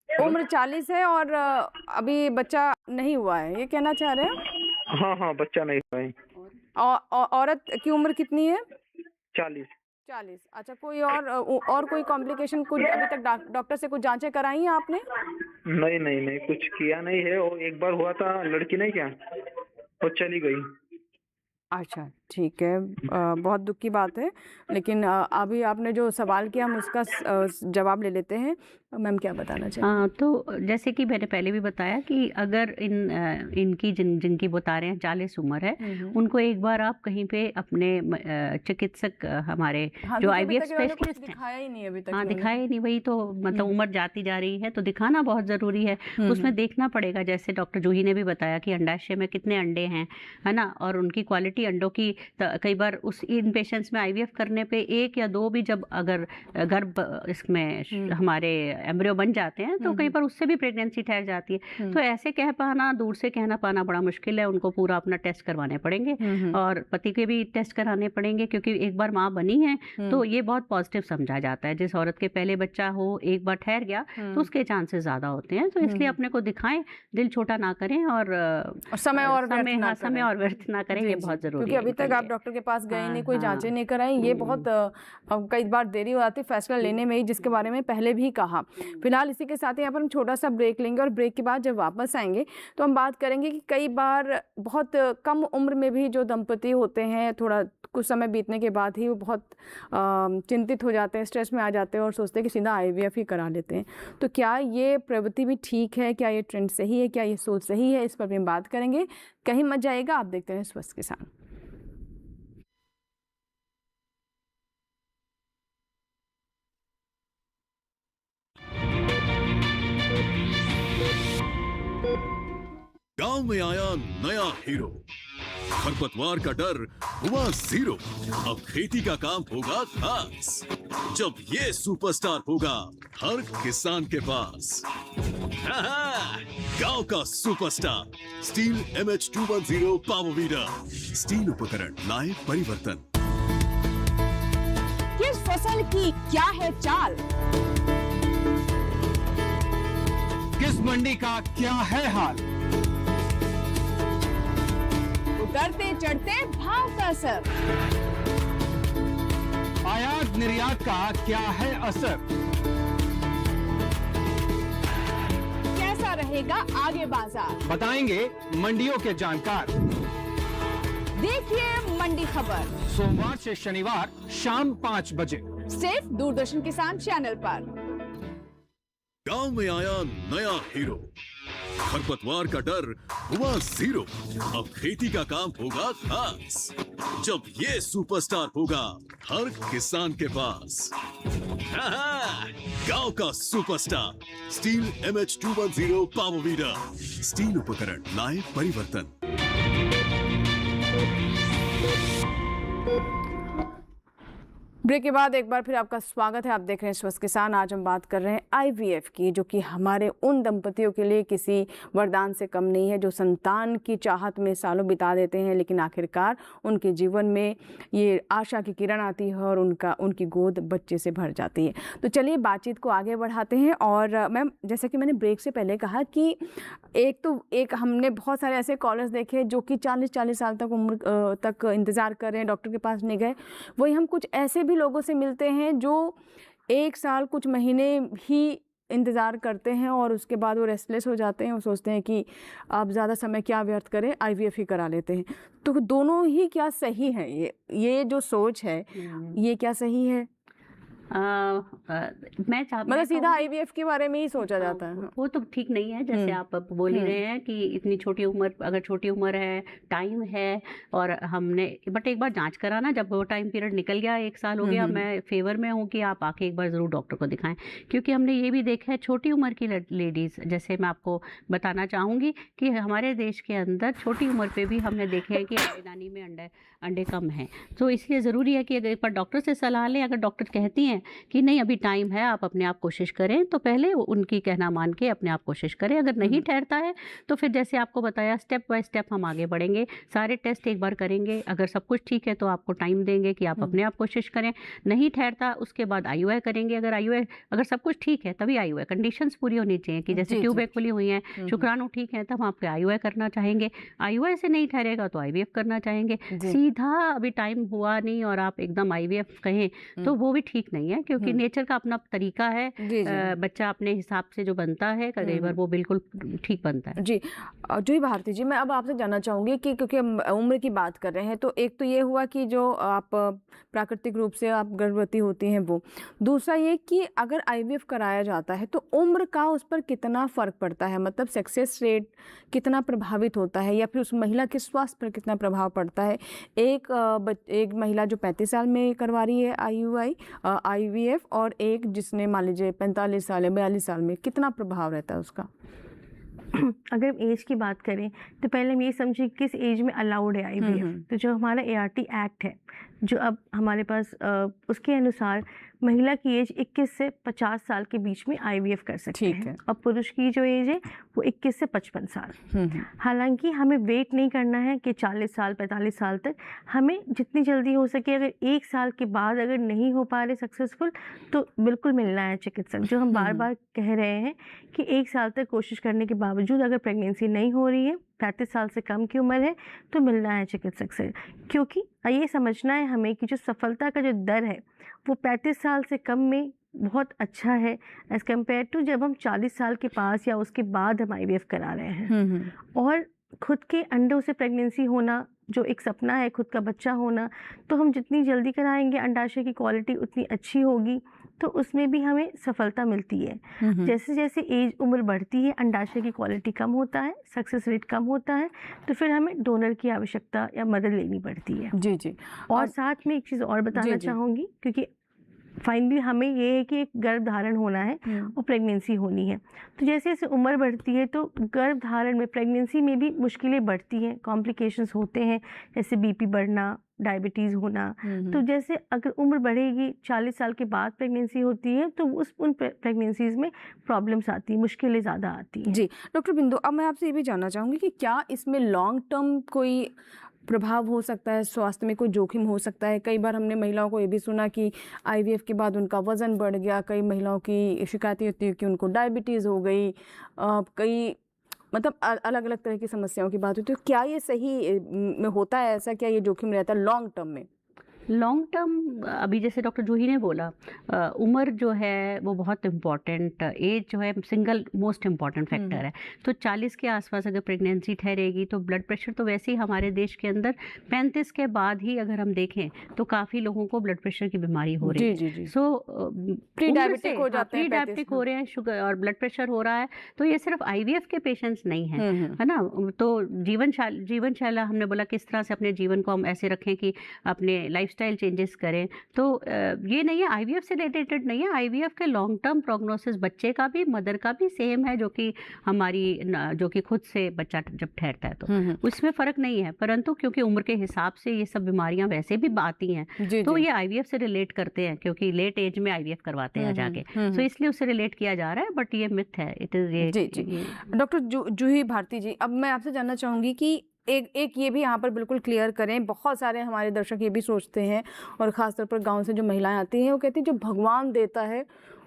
उम्र 40 है और अभी बच्चा नहीं हुआ है, ये कहना चाह रहे हैं? हाँ, बच्चा नहीं हुआ है। औरत की उम्र कितनी है? 40। 40। अच्छा, कोई और कोई कॉम्प्लिकेशन कुछ अभी तक डॉक्टर से कुछ जांचें कराई हैं आपने? नहीं नहीं नहीं, कुछ किया नहीं है। और एक बार हुआ था, लड़की नहीं क्या, वो चली गई। अच्छा, ठीक है। बहुत दुख की बात है, लेकिन अभी आपने जो सवाल किया हम उसका जवाब ले लेते हैं। मैम क्या बताना चाहिए? तो जैसे कि मैंने पहले भी बताया कि अगर इनकी जिनकी बता रहे हैं 40 उम्र है, उनको एक बार आप कहीं पे अपने चिकित्सक हमारे जो IVF स्पेशलिस्ट हैं, दिखाया ही नहीं अभी तक। हाँ, दिखाया ही नहीं। वही तो मतलब उम्र जाती जा रही है तो दिखाना बहुत ज़रूरी है। उसमें देखना पड़ेगा, जैसे डॉक्टर जूही ने भी बताया कि अंडाशय में कितने अंडे हैं, है ना, और उनकी क्वालिटी अंडों की। कई बार इन पेशेंट्स में IVF करने पे 1 या 2 भी जब अगर गर्भ इसमें हमारे एम्ब्रियो बन जाते हैं तो कई बार उससे भी प्रेगनेंसी ठहर जाती है। तो ऐसे कह पाना, दूर से कहना पाना बड़ा मुश्किल है। उनको पूरा अपना टेस्ट करवाने पड़ेंगे और पति के भी टेस्ट कराने पड़ेंगे, क्योंकि एक बार माँ बनी है तो ये बहुत पॉजिटिव समझा जाता है। जिस औरत के पहले बच्चा हो एक बार ठहर गया तो उसके चांसेस ज़्यादा होते हैं। तो इसलिए अपने को दिखाएं, दिल छोटा ना करें और समय और व्यर्थ ना करें। ये बहुत ज़रूरी है, क्योंकि अभी तक आप डॉक्टर के पास गए नहीं, कोई जांचें नहीं कराई। ये बहुत कई बार देरी हो जाती है फैसला लेने में ही, जिसके बारे में पहले भी कहा। फिलहाल इसी के साथ यहाँ पर हम छोटा सा ब्रेक लेंगे और ब्रेक के बाद जब वापस आएंगे तो हम बात करेंगे कि कई बार बहुत कम उम्र में भी जो दंपति होते हैं, थोड़ा कुछ समय बीतने के बाद ही वो बहुत चिंतित हो जाते हैं, स्ट्रेस में आ जाते हैं और सोचते हैं कि सीधा IVF ही करा लेते हैं। तो क्या ये प्रवृत्ति भी ठीक है? क्या ये ट्रेंड सही है? क्या ये सोच सही है? इस पर भी हम बात करेंगे। कहीं मत जाइएगा, आप देखते हैं स्वस्थ किसान। गांव में आया नया हीरो, खरपतवार का डर हुआ जीरो। अब खेती का काम होगा खास, जब ये सुपरस्टार होगा हर किसान के पास। गांव का superstar steel MH210 power weeder. Steel उपकरण लाए परिवर्तन। किस फसल की क्या है चाल, किस मंडी का क्या है हाल, उतरते चढ़ते भाव का असर, आयात निर्यात का क्या है असर, कैसा रहेगा आगे बाजार, बताएंगे मंडियों के जानकार। देखिए मंडी खबर सोमवार से शनिवार शाम 5 बजे सिर्फ दूरदर्शन किसान चैनल पर। गांव में आया नया हीरो, खरपतवार का डर हुआ जीरो। अब खेती का काम होगा खास, जब ये सुपरस्टार होगा हर किसान के पास। गांव का superstar steel MH210 power weeder. Steel उपकरण लाए परिवर्तन। ब्रेक के बाद एक बार फिर आपका स्वागत है। आप देख रहे हैं स्वस्थ किसान। आज हम बात कर रहे हैं IVF की, जो कि हमारे उन दंपतियों के लिए किसी वरदान से कम नहीं है जो संतान की चाहत में सालों बिता देते हैं, लेकिन आखिरकार उनके जीवन में ये आशा की किरण आती है और उनकी गोद बच्चे से भर जाती है। तो चलिए बातचीत को आगे बढ़ाते हैं। और मैम, जैसा कि मैंने ब्रेक से पहले कहा कि एक हमने बहुत सारे ऐसे कॉलर्स देखे जो कि 40 साल तक उम्र तक इंतज़ार कर रहे हैं, डॉक्टर के पास नहीं गए। वही हम कुछ ऐसे भी लोगों से मिलते हैं जो 1 साल कुछ महीने ही इंतज़ार करते हैं और उसके बाद वो रेस्टलेस हो जाते हैं और सोचते हैं कि आप ज़्यादा समय क्या व्यर्थ करें, IVF ही करा लेते हैं। तो दोनों ही क्या सही है? ये जो सोच है ये क्या सही है? मैं मतलब सीधा IVF के बारे में ही सोचा जाता है। वो तो ठीक नहीं है। जैसे आप बोल ही रहे हैं कि इतनी छोटी उम्र, अगर छोटी उम्र है, टाइम है, और हमने बट एक बार जांच कराना, जब वो टाइम पीरियड निकल गया, 1 साल हो गया, मैं फेवर में हूँ कि आप आके एक बार ज़रूर डॉक्टर को दिखाएं। क्योंकि हमने ये भी देखा है छोटी उम्र की लेडीज़, जैसे मैं आपको बताना चाहूँगी कि हमारे देश के अंदर छोटी उम्र पर भी हमने देखे हैं कि अंडेदानी में अंडे कम हैं। तो इसलिए ज़रूरी है कि अगर एक बार डॉक्टर से सलाह लें। अगर डॉक्टर कहती हैं हैं कि नहीं अभी टाइम है, आप अपने आप कोशिश करें, तो पहले उनकी कहना मान के अपने आप कोशिश करें। अगर नहीं ठहरता है तो फिर जैसे आपको बताया स्टेप बाय स्टेप हम आगे बढ़ेंगे, सारे टेस्ट एक बार करेंगे, अगर सब कुछ ठीक है तो आपको टाइम देंगे कि आप अपने आप कोशिश करें। नहीं ठहरता उसके बाद IUI करेंगे। अगर सब कुछ ठीक है तभी IUI, कंडीशंस पूरी होनी चाहिए कि जैसे ट्यूब एक खुली हुई है, शुक्राणु ठीक है, तब आप IUI करना चाहेंगे। IUI से नहीं ठहरेगा तो IVF करना चाहेंगे। सीधा अभी टाइम हुआ नहीं और आप एकदम IVF कहें तो वो भी ठीक नहीं है, क्योंकि नेचर का अपना तरीका है, बच्चा अपने हिसाब से जो बनता है कई बार वो बिल्कुल ठीक बनता है। जी जूही भारती जी, मैं अब आपसे जानना चाहूँगी कि क्योंकि हम उम्र की बात कर रहे हैं, तो एक तो ये हुआ कि जो आप प्राकृतिक रूप से आप गर्भवती होती हैं वो, दूसरा ये कि अगर IVF कराया जाता है तो उम्र का उस पर कितना फ़र्क पड़ता है, मतलब सक्सेस रेट कितना प्रभावित होता है या फिर उस महिला के स्वास्थ्य पर कितना प्रभाव पड़ता है। एक महिला जो 35 साल में करवा रही है IVF और एक जिसने मान लीजिए 45 साल या 42 साल में, कितना प्रभाव रहता है उसका? अगर हम एज की बात करें तो पहले हम ये समझें किस एज में अलाउड है IVF। तो जो हमारा ART एक्ट है जो अब हमारे पास उसके अनुसार महिला की एज 21 से 50 साल के बीच में IVF कर सकते हैं और पुरुष की जो एज है वो 21 से 55 साल। हालांकि हमें वेट नहीं करना है कि 40 साल 45 साल तक, हमें जितनी जल्दी हो सके, अगर 1 साल के बाद अगर नहीं हो पा रहे सक्सेसफुल तो बिल्कुल मिलना है चिकित्सक। जो हम बार बार कह रहे हैं कि 1 साल तक कोशिश करने के बावजूद अगर प्रेगनेंसी नहीं हो रही है, 35 साल से कम की उम्र है, तो मिलना है चिकित्सक से। क्योंकि ये समझना है हमें कि जो सफलता का जो दर है वो 35 साल से कम में बहुत अच्छा है एज़ कम्पेयर टू जब हम 40 साल के पास या उसके बाद हम IVF करा रहे हैं। और खुद के अंडों से प्रेगनेंसी होना जो एक सपना है, खुद का बच्चा होना, तो हम जितनी जल्दी कराएंगे अंडाशय की क्वालिटी उतनी अच्छी होगी, तो उसमें भी हमें सफलता मिलती है। जैसे जैसे एज उम्र बढ़ती है अंडाशय की क्वालिटी कम होता है, सक्सेस रेट कम होता है, तो फिर हमें डोनर की आवश्यकता या मदद लेनी पड़ती है। जी। और साथ में एक चीज़ और बताना चाहूँगी, क्योंकि फाइनली हमें ये है कि एक गर्भधारण होना है और प्रेगनेंसी होनी है। तो जैसे जैसे उम्र बढ़ती है तो गर्भधारण में, प्रेगनेंसी में भी मुश्किलें बढ़ती हैं, कॉम्प्लिकेशंस होते हैं, जैसे BP बढ़ना, डायबिटीज़ होना। तो जैसे अगर उम्र बढ़ेगी, 40 साल के बाद प्रेगनेंसी होती है तो उन प्रेगनेंसीज़ में प्रॉब्लम्स आती हैं, मुश्किलें ज़्यादा आती हैं। जी डॉक्टर बिंदु, अब मैं आपसे ये भी जानना चाहूँगी कि क्या इसमें लॉन्ग टर्म कोई प्रभाव हो सकता है, स्वास्थ्य में कोई जोखिम हो सकता है? कई बार हमने महिलाओं को ये भी सुना कि IVF के बाद उनका वज़न बढ़ गया, कई महिलाओं की शिकायतें होती है कि उनको डायबिटीज़ हो गई, कई मतलब अलग अलग तरह की समस्याओं की बात होती है। तो क्या ये सही में होता है ऐसा, क्या ये जोखिम रहता है लॉन्ग टर्म में? लॉन्ग टर्म अभी जैसे डॉक्टर जूही ने बोला, उम्र जो है वो बहुत इम्पॉर्टेंट, एज जो है सिंगल मोस्ट इम्पॉर्टेंट फैक्टर है। तो 40 के आसपास अगर प्रेगनेंसी ठहरेगी तो ब्लड प्रेशर तो वैसे ही हमारे देश के अंदर 35 के बाद ही अगर हम देखें तो काफ़ी लोगों को ब्लड प्रेशर की बीमारी हो रही है। सो प्री डायबिटिक हो जाते हैं, प्री डायबिटिक हो रहे हैं, शुगर और ब्लड प्रेशर हो रहा है। तो ये सिर्फ IVF के पेशेंट्स नहीं हैं, है ना। तो जीवन शैली हमने बोला किस तरह से अपने जीवन को हम ऐसे रखें कि अपने लाइफ स्टाइल चेंजेस करें। तो ये नहीं है IVF से रिलेटेड नहीं है, IVF के लॉन्ग टर्म प्रोग्नोसिस बच्चे का भी मदर का भी सेम है, जो कि खुद से बच्चा जब ठहरता है तो उसमें फ़र्क नहीं है। परंतु क्योंकि उम्र के हिसाब से ये सब बीमारियां वैसे भी आती हैं, तो ये IVF से रिलेट करते हैं, क्योंकि लेट एज में IVF करवाते हैं जाके, तो इसलिए उससे रिलेट किया जा रहा है। बट ये मिथ है, इट इज़ ये। डॉक्टर जूही भारती जी, अब मैं आपसे जानना चाहूँगी कि एक ये भी यहाँ पर बिल्कुल क्लियर करें, बहुत सारे हमारे दर्शक ये भी सोचते हैं और ख़ासतौर पर गांव से जो महिलाएं आती हैं वो कहती हैं जो भगवान देता है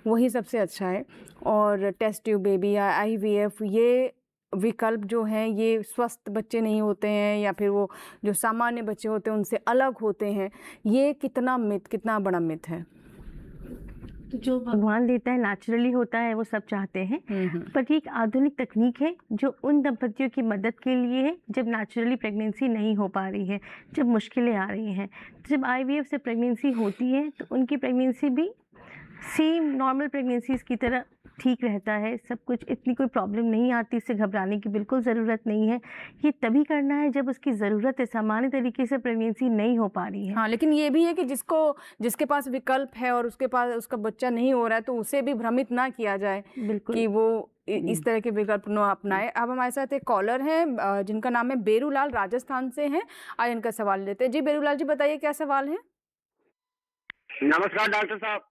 वही सबसे अच्छा है, और टेस्ट ट्यूब बेबी या IVF ये विकल्प जो हैं ये स्वस्थ बच्चे नहीं होते हैं या फिर वो जो सामान्य बच्चे होते हैं उनसे अलग होते हैं। ये कितना बड़ा मिथ है? तो जो भगवान देता है नेचुरली होता है, वो सब चाहते हैं, पर एक आधुनिक तकनीक है जो उन दंपतियों की मदद के लिए है जब नेचुरली प्रेगनेंसी नहीं हो पा रही है, जब मुश्किलें आ रही हैं। जब IVF से प्रेगनेंसी होती है तो उनकी प्रेगनेंसी भी सेम नॉर्मल प्रेगनेंसीज की तरह ठीक रहता है, सब कुछ, इतनी कोई प्रॉब्लम नहीं आती, इससे घबराने की बिल्कुल ज़रूरत नहीं है। ये तभी करना है जब उसकी ज़रूरत है, सामान्य तरीके से प्रेगनेंसी नहीं हो पा रही है। हाँ, लेकिन ये भी है कि जिसके पास विकल्प है और उसका बच्चा नहीं हो रहा है तो उसे भी भ्रमित ना किया जाए बिल्कुल कि वो इस तरह के विकल्प न अपनाए। अब हमारे साथ एक कॉलर हैं जिनका नाम है बेरूलाल, राजस्थान से हैं। आज इनका सवाल लेते हैं। जी बेरूलाल जी, बताइए क्या सवाल है? नमस्कार डॉक्टर साहब।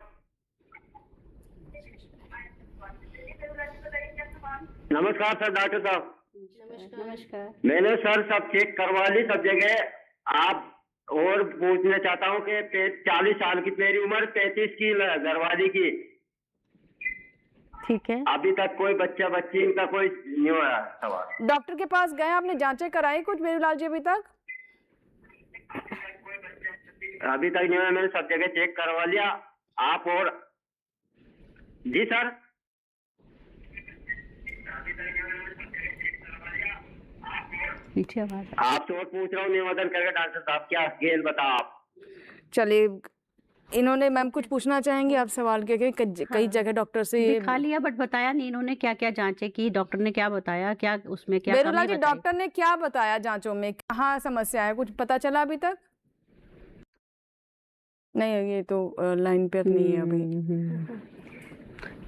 नमस्कार सर, डॉक्टर साहब। नमस्कार। मैंने सर सब चेक करवा ली सब जगह। आप और पूछना चाहता हूँ कि 40 साल की मेरी उम्र, 35 की घरवाली की, ठीक है। अभी तक कोई बच्चा बच्ची का कोई नहीं हुआ सवाल। डॉक्टर के पास गए, आपने जांचें कराई कुछ मेरूलाल जी अभी तक? अभी तक नहीं हुआ, मैंने सब जगह चेक करवा लिया। आप और जी सर, पीछे आवाज आपसे और पूछ रहा हूँ निवेदन करके डॉक्टर साहब, क्या गेल बताओ आप। चलिए, इन्होंने मैम कुछ पूछना चाहेंगे आप सवाल के? कई जगह डॉक्टर से दिखा लिया बट बताया नहीं इन्होंने क्या क्या जांचें की, डॉक्टर ने क्या बताया, क्या उसमें क्या मेरूलाल जी कमी बताई? डॉक्टर ने क्या बताया जांचों में, कहाँ समस्या है, कुछ पता चला अभी तक? नहीं, ये तो लाइन पर नहीं है अभी।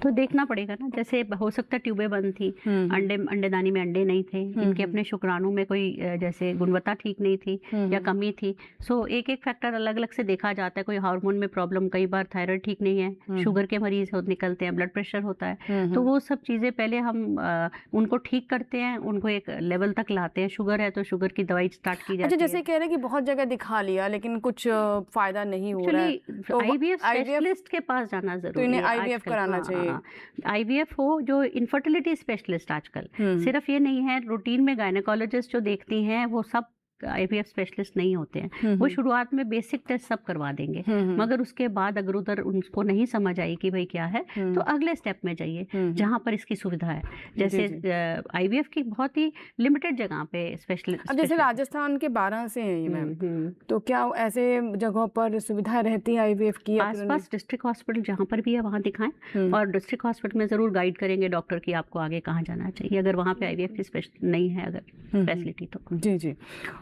तो देखना पड़ेगा ना, जैसे हो सकता है ट्यूबें बंद थी, अंडेदानी में अंडे नहीं थे, इनके अपने शुक्राणु में कोई जैसे गुणवत्ता ठीक नहीं थी या कमी थी। सो एक एक फैक्टर अलग अलग से देखा जाता है। कोई हार्मोन में प्रॉब्लम, कई बार थायराइड ठीक नहीं है, शुगर के मरीज निकलते हैं, ब्लड प्रेशर होता है। तो वो सब चीज़ें पहले हम उनको ठीक करते हैं, उनको एक लेवल तक लाते हैं। शुगर है तो शुगर की दवाई स्टार्ट की जाती है। अच्छा, जैसे कह रहे हैं कि बहुत जगह दिखा लिया लेकिन कुछ फायदा नहीं हो रहा है, तो IVF स्पेशलिस्ट के पास जाना जरूरी है। तो इन्हें IVF कराना चाहिए। IVF हो, जो इनफर्टिलिटी स्पेशलिस्ट आजकल, सिर्फ ये नहीं है रूटीन में गायनेकोलॉजिस्ट जो देखती हैं वो सब IVF स्पेशलिस्ट नहीं होते हैं। वो शुरुआत में बेसिक टेस्ट सब करवा देंगे, मगर उसके बाद अगर उधर उनको नहीं समझ आई कि भाई क्या है, तो अगले स्टेप में जाइए जहाँ पर इसकी सुविधा है। जैसे IVF की बहुत ही लिमिटेड जगह पे स्पेशलिस्ट। अब जैसे राजस्थान के 12 से हैं ये मैम, तो क्या ऐसे जगहों पर सुविधा रहती है IVF की? आसपास डिस्ट्रिक्ट हॉस्पिटल जहाँ पर भी है वहाँ दिखाएं, और डिस्ट्रिक्ट हॉस्पिटल में जरूर गाइड करेंगे डॉक्टर की आपको आगे कहाँ जाना चाहिए, अगर वहाँ पे IVF की स्पेशल नहीं है अगर फैसिलिटी तो। जी जी।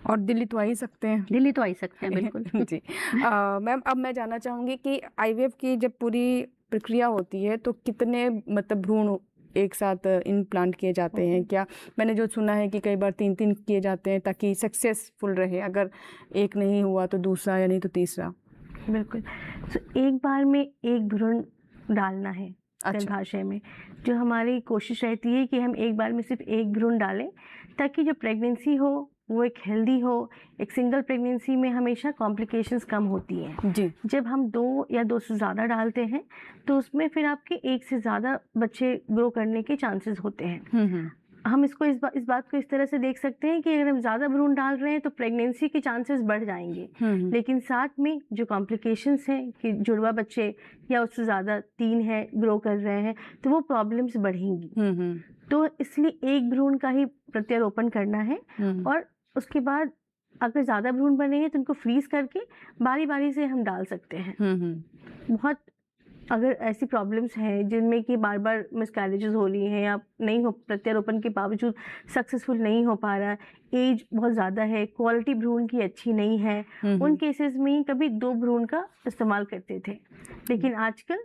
और दिल्ली तो आ ही सकते हैं। दिल्ली तो आ ही सकते हैं, बिल्कुल। जी मैम, अब मैं जानना चाहूँगी कि IVF की जब पूरी प्रक्रिया होती है तो कितने मतलब भ्रूण एक साथ इम्प्लांट किए जाते हैं? क्या मैंने जो सुना है कि कई बार 3-3 किए जाते हैं ताकि सक्सेसफुल रहे, अगर एक नहीं हुआ तो दूसरा या नहीं तो तीसरा। बिल्कुल। तो एक बार में एक भ्रूण डालना है गर्भाशय में। जो हमारी कोशिश रहती है कि हम एक बार में सिर्फ एक भ्रूण डालें, ताकि जो प्रेगनेंसी हो वो एक हेल्दी हो। एक सिंगल प्रेगनेंसी में हमेशा कॉम्प्लिकेशंस कम होती हैं जी। जब हम 2 या 2 से ज़्यादा डालते हैं तो उसमें फिर आपके 1 से ज़्यादा बच्चे ग्रो करने के चांसेस होते हैं। हम इसको इस बात को इस तरह से देख सकते हैं कि अगर हम ज़्यादा भ्रूण डाल रहे हैं तो प्रेगनेंसी के चांसेस बढ़ जाएंगे, लेकिन साथ में जो कॉम्प्लिकेशंस हैं कि जुड़वा बच्चे या उससे ज़्यादा 3 हैं ग्रो कर रहे हैं, तो वो प्रॉब्लम्स बढ़ेंगी। तो इसलिए एक भ्रूण का ही प्रत्यारोपण करना है, और उसके बाद अगर ज़्यादा भ्रूण बने हैं तो उनको फ्रीज करके बारी बारी से हम डाल सकते हैं। बहुत अगर ऐसी प्रॉब्लम्स हैं जिनमें कि बार बार मिसकैरेजेस हो रही हैं या नहीं हो, प्रत्यारोपण के बावजूद सक्सेसफुल नहीं हो पा रहा, एज बहुत ज़्यादा है, क्वालिटी भ्रूण की अच्छी नहीं है, उन केसेस में कभी 2 भ्रूण का इस्तेमाल करते थे, लेकिन आजकल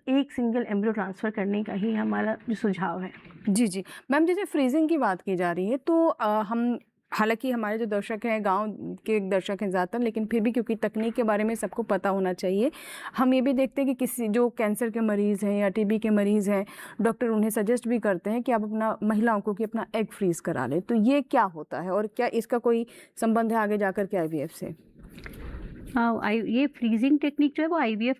एक सिंगल एम्ब्रियो ट्रांसफ़र करने का ही हमारा जो सुझाव है। जी जी मैम, जैसे फ्रीजिंग की बात की जा रही है तो हम, हालांकि हमारे जो दर्शक हैं गांव के दर्शक हैं ज़्यादातर, लेकिन फिर भी क्योंकि तकनीक के बारे में सबको पता होना चाहिए, हम ये भी देखते हैं कि किसी जो कैंसर के मरीज़ हैं या TB के मरीज़ हैं, डॉक्टर उन्हें सजेस्ट भी करते हैं कि आप अपना महिलाओं को कि अपना एग फ्रीज़ करा लें। तो ये क्या होता है और क्या इसका कोई संबंध है आगे जाकर के IVF से? ये फ्रीजिंग टेक्निक जो है वो IVF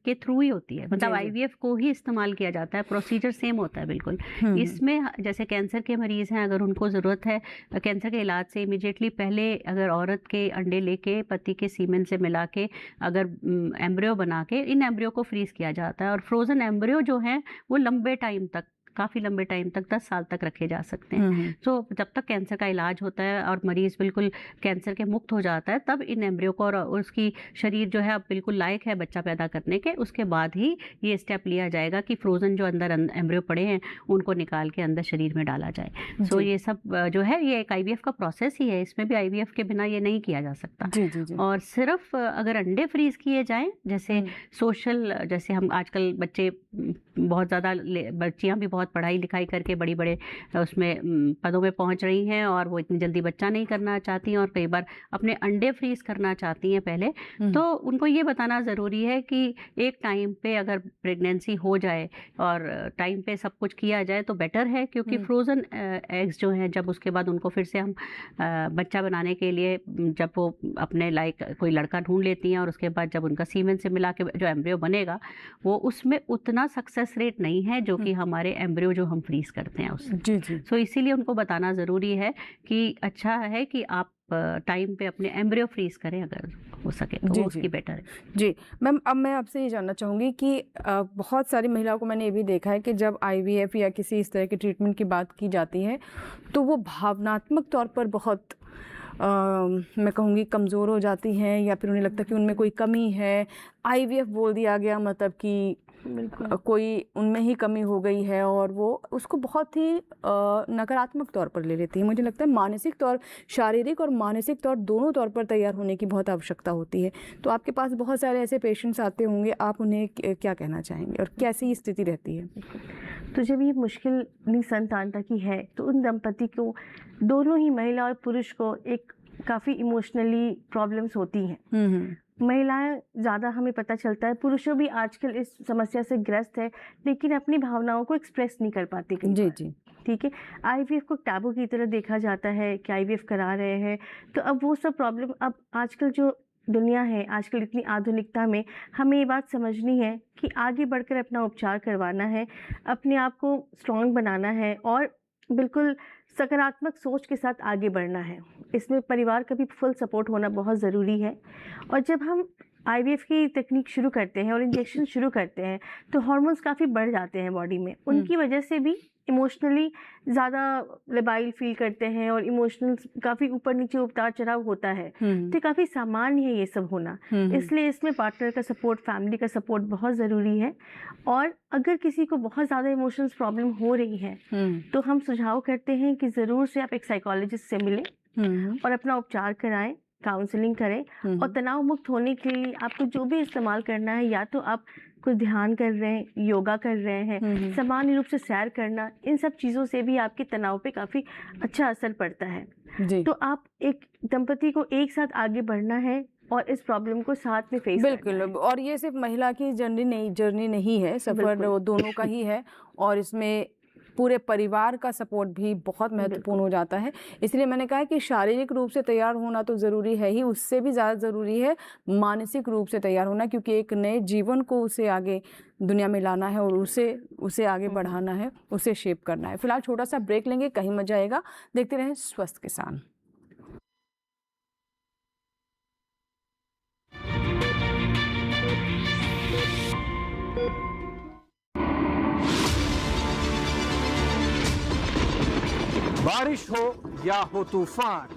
के थ्रू ही होती है, मतलब IVF को ही इस्तेमाल किया जाता है, प्रोसीजर सेम होता है बिल्कुल। इसमें जैसे कैंसर के मरीज़ हैं, अगर उनको ज़रूरत है कैंसर के इलाज से, इमिडिएटली पहले अगर औरत के अंडे लेके पति के सीमेन से मिला के अगर एम्ब्रियो बना के इन एम्ब्रियो को फ्रीज़ किया जाता है, और फ्रोज़न एम्ब्रियो जो हैं वो लंबे टाइम तक, काफ़ी लंबे टाइम तक 10 साल तक रखे जा सकते हैं। तो जब तक कैंसर का इलाज होता है और मरीज़ बिल्कुल कैंसर के मुक्त हो जाता है, तब इन एम्ब्रियो को, और उसकी शरीर जो है अब बिल्कुल लायक है बच्चा पैदा करने के, उसके बाद ही ये स्टेप लिया जाएगा कि फ्रोज़न जो अंदर एम्ब्रियो पड़े हैं उनको निकाल के अंदर शरीर में डाला जाए। सो ये सब जो है ये एक IVF का प्रोसेस ही है, इसमें भी IVF के बिना ये नहीं किया जा सकता। और सिर्फ अगर अंडे फ्रीज़ किए जाएँ, जैसे सोशल, जैसे हम आजकल बच्चे बहुत ज़्यादा बच्चियाँ भी बहुत पढ़ाई लिखाई करके बड़ी बड़े उसमें पदों में पहुंच रही हैं और वो इतनी जल्दी बच्चा नहीं करना चाहती हैं और कई बार अपने अंडे फ्रीज करना चाहती हैं पहले। तो उनको ये बताना ज़रूरी है कि एक टाइम पे अगर प्रेगनेंसी हो जाए और टाइम पे सब कुछ किया जाए तो बेटर है, क्योंकि फ्रोज़न एग्स जो हैं जब उसके बाद उनको फिर से हम बच्चा बनाने के लिए जब वो अपने लायक कोई लड़का ढूंढ लेती हैं और उसके बाद जब उनका सीमेन से मिला के जो एम्ब्रियो बनेगा वो उसमें उतना सक्सेस रेट नहीं है जो कि हमारे एम्ब्रियो जो हम फ्रीज करते हैं उससे। जी जी। सो इसीलिए उनको बताना ज़रूरी है कि अच्छा है कि आप टाइम पे अपने एम्ब्रियो फ्रीज करें अगर हो सके तो जी, वो उसकी जी। बेटर है। जी मैम, अब मैं आपसे ये जानना चाहूँगी कि बहुत सारी महिलाओं को मैंने ये भी देखा है कि जब आईवीएफ या किसी इस तरह के ट्रीटमेंट की बात की जाती है तो वो भावनात्मक तौर पर बहुत मैं कहूँगी कमज़ोर हो जाती हैं, या फिर उन्हें लगता है कि उनमें कोई कमी है। आईवीएफ बोल दिया गया मतलब कि कोई उनमें ही कमी हो गई है और वो उसको बहुत ही नकारात्मक तौर पर ले लेती है। मुझे लगता है मानसिक तौर, शारीरिक और मानसिक तौर दोनों तौर पर तैयार होने की बहुत आवश्यकता होती है। तो आपके पास बहुत सारे ऐसे पेशेंट्स आते होंगे, आप उन्हें क्या कहना चाहेंगे और कैसी स्थिति रहती है? तो जब ये मुश्किल निसंतानता की है तो उन दंपति को, दोनों ही महिला और पुरुष को एक काफ़ी इमोशनली प्रॉब्लम्स होती हैं। महिलाएं ज़्यादा हमें पता चलता है, पुरुषों भी आजकल इस समस्या से ग्रस्त है लेकिन अपनी भावनाओं को एक्सप्रेस नहीं कर पाते। जी जी। ठीक है, आईवीएफ को टैबू की तरह देखा जाता है कि आईवीएफ करा रहे हैं, तो अब वो सब प्रॉब्लम, अब आजकल जो दुनिया है, आजकल इतनी आधुनिकता में हमें ये बात समझनी है कि आगे बढ़कर अपना उपचार करवाना है, अपने आप को स्ट्रॉन्ग बनाना है और बिल्कुल सकारात्मक सोच के साथ आगे बढ़ना है। इसमें परिवार का भी फुल सपोर्ट होना बहुत ज़रूरी है। और जब हम आईवीएफ की तकनीक शुरू करते हैं और इंजेक्शन शुरू करते हैं तो हार्मोन्स काफ़ी बढ़ जाते हैं बॉडी में, उनकी वजह से भी इमोशनली ज़्यादा लेबाइल फील करते हैं और इमोशनल काफ़ी ऊपर नीचे उतार चढ़ाव होता है। तो काफ़ी सामान्य है ये सब होना, इसलिए इसमें पार्टनर का सपोर्ट, फैमिली का सपोर्ट बहुत ज़रूरी है। और अगर किसी को बहुत ज़्यादा इमोशंस प्रॉब्लम हो रही है तो हम सुझाव करते हैं कि ज़रूर से आप एक साइकोलॉजिस्ट से मिलें और अपना उपचार कराएं, काउंसलिंग करें। और तनाव मुक्त होने के लिए आपको जो भी इस्तेमाल करना है, या तो आप कुछ ध्यान कर रहे हैं, योगा कर रहे हैं, सामान्य रूप से सैर करना, इन सब चीज़ों से भी आपके तनाव पे काफ़ी अच्छा असर पड़ता है। जी। तो आप एक दंपति को एक साथ आगे बढ़ना है और इस प्रॉब्लम को साथ में फेस बिल्कुल। और ये सिर्फ महिला की जर्नी नहीं है, सफ़र वो दोनों का ही है और इसमें पूरे परिवार का सपोर्ट भी बहुत महत्वपूर्ण हो जाता है। इसलिए मैंने कहा कि शारीरिक रूप से तैयार होना तो ज़रूरी है ही, उससे भी ज़्यादा ज़रूरी है मानसिक रूप से तैयार होना, क्योंकि एक नए जीवन को उसे आगे दुनिया में लाना है और उसे आगे बढ़ाना है, उसे शेप करना है। फिलहाल छोटा सा ब्रेक लेंगे, कहीं मजा आएगा। देखते रहें स्वस्थ किसान। बारिश हो या हो तूफान,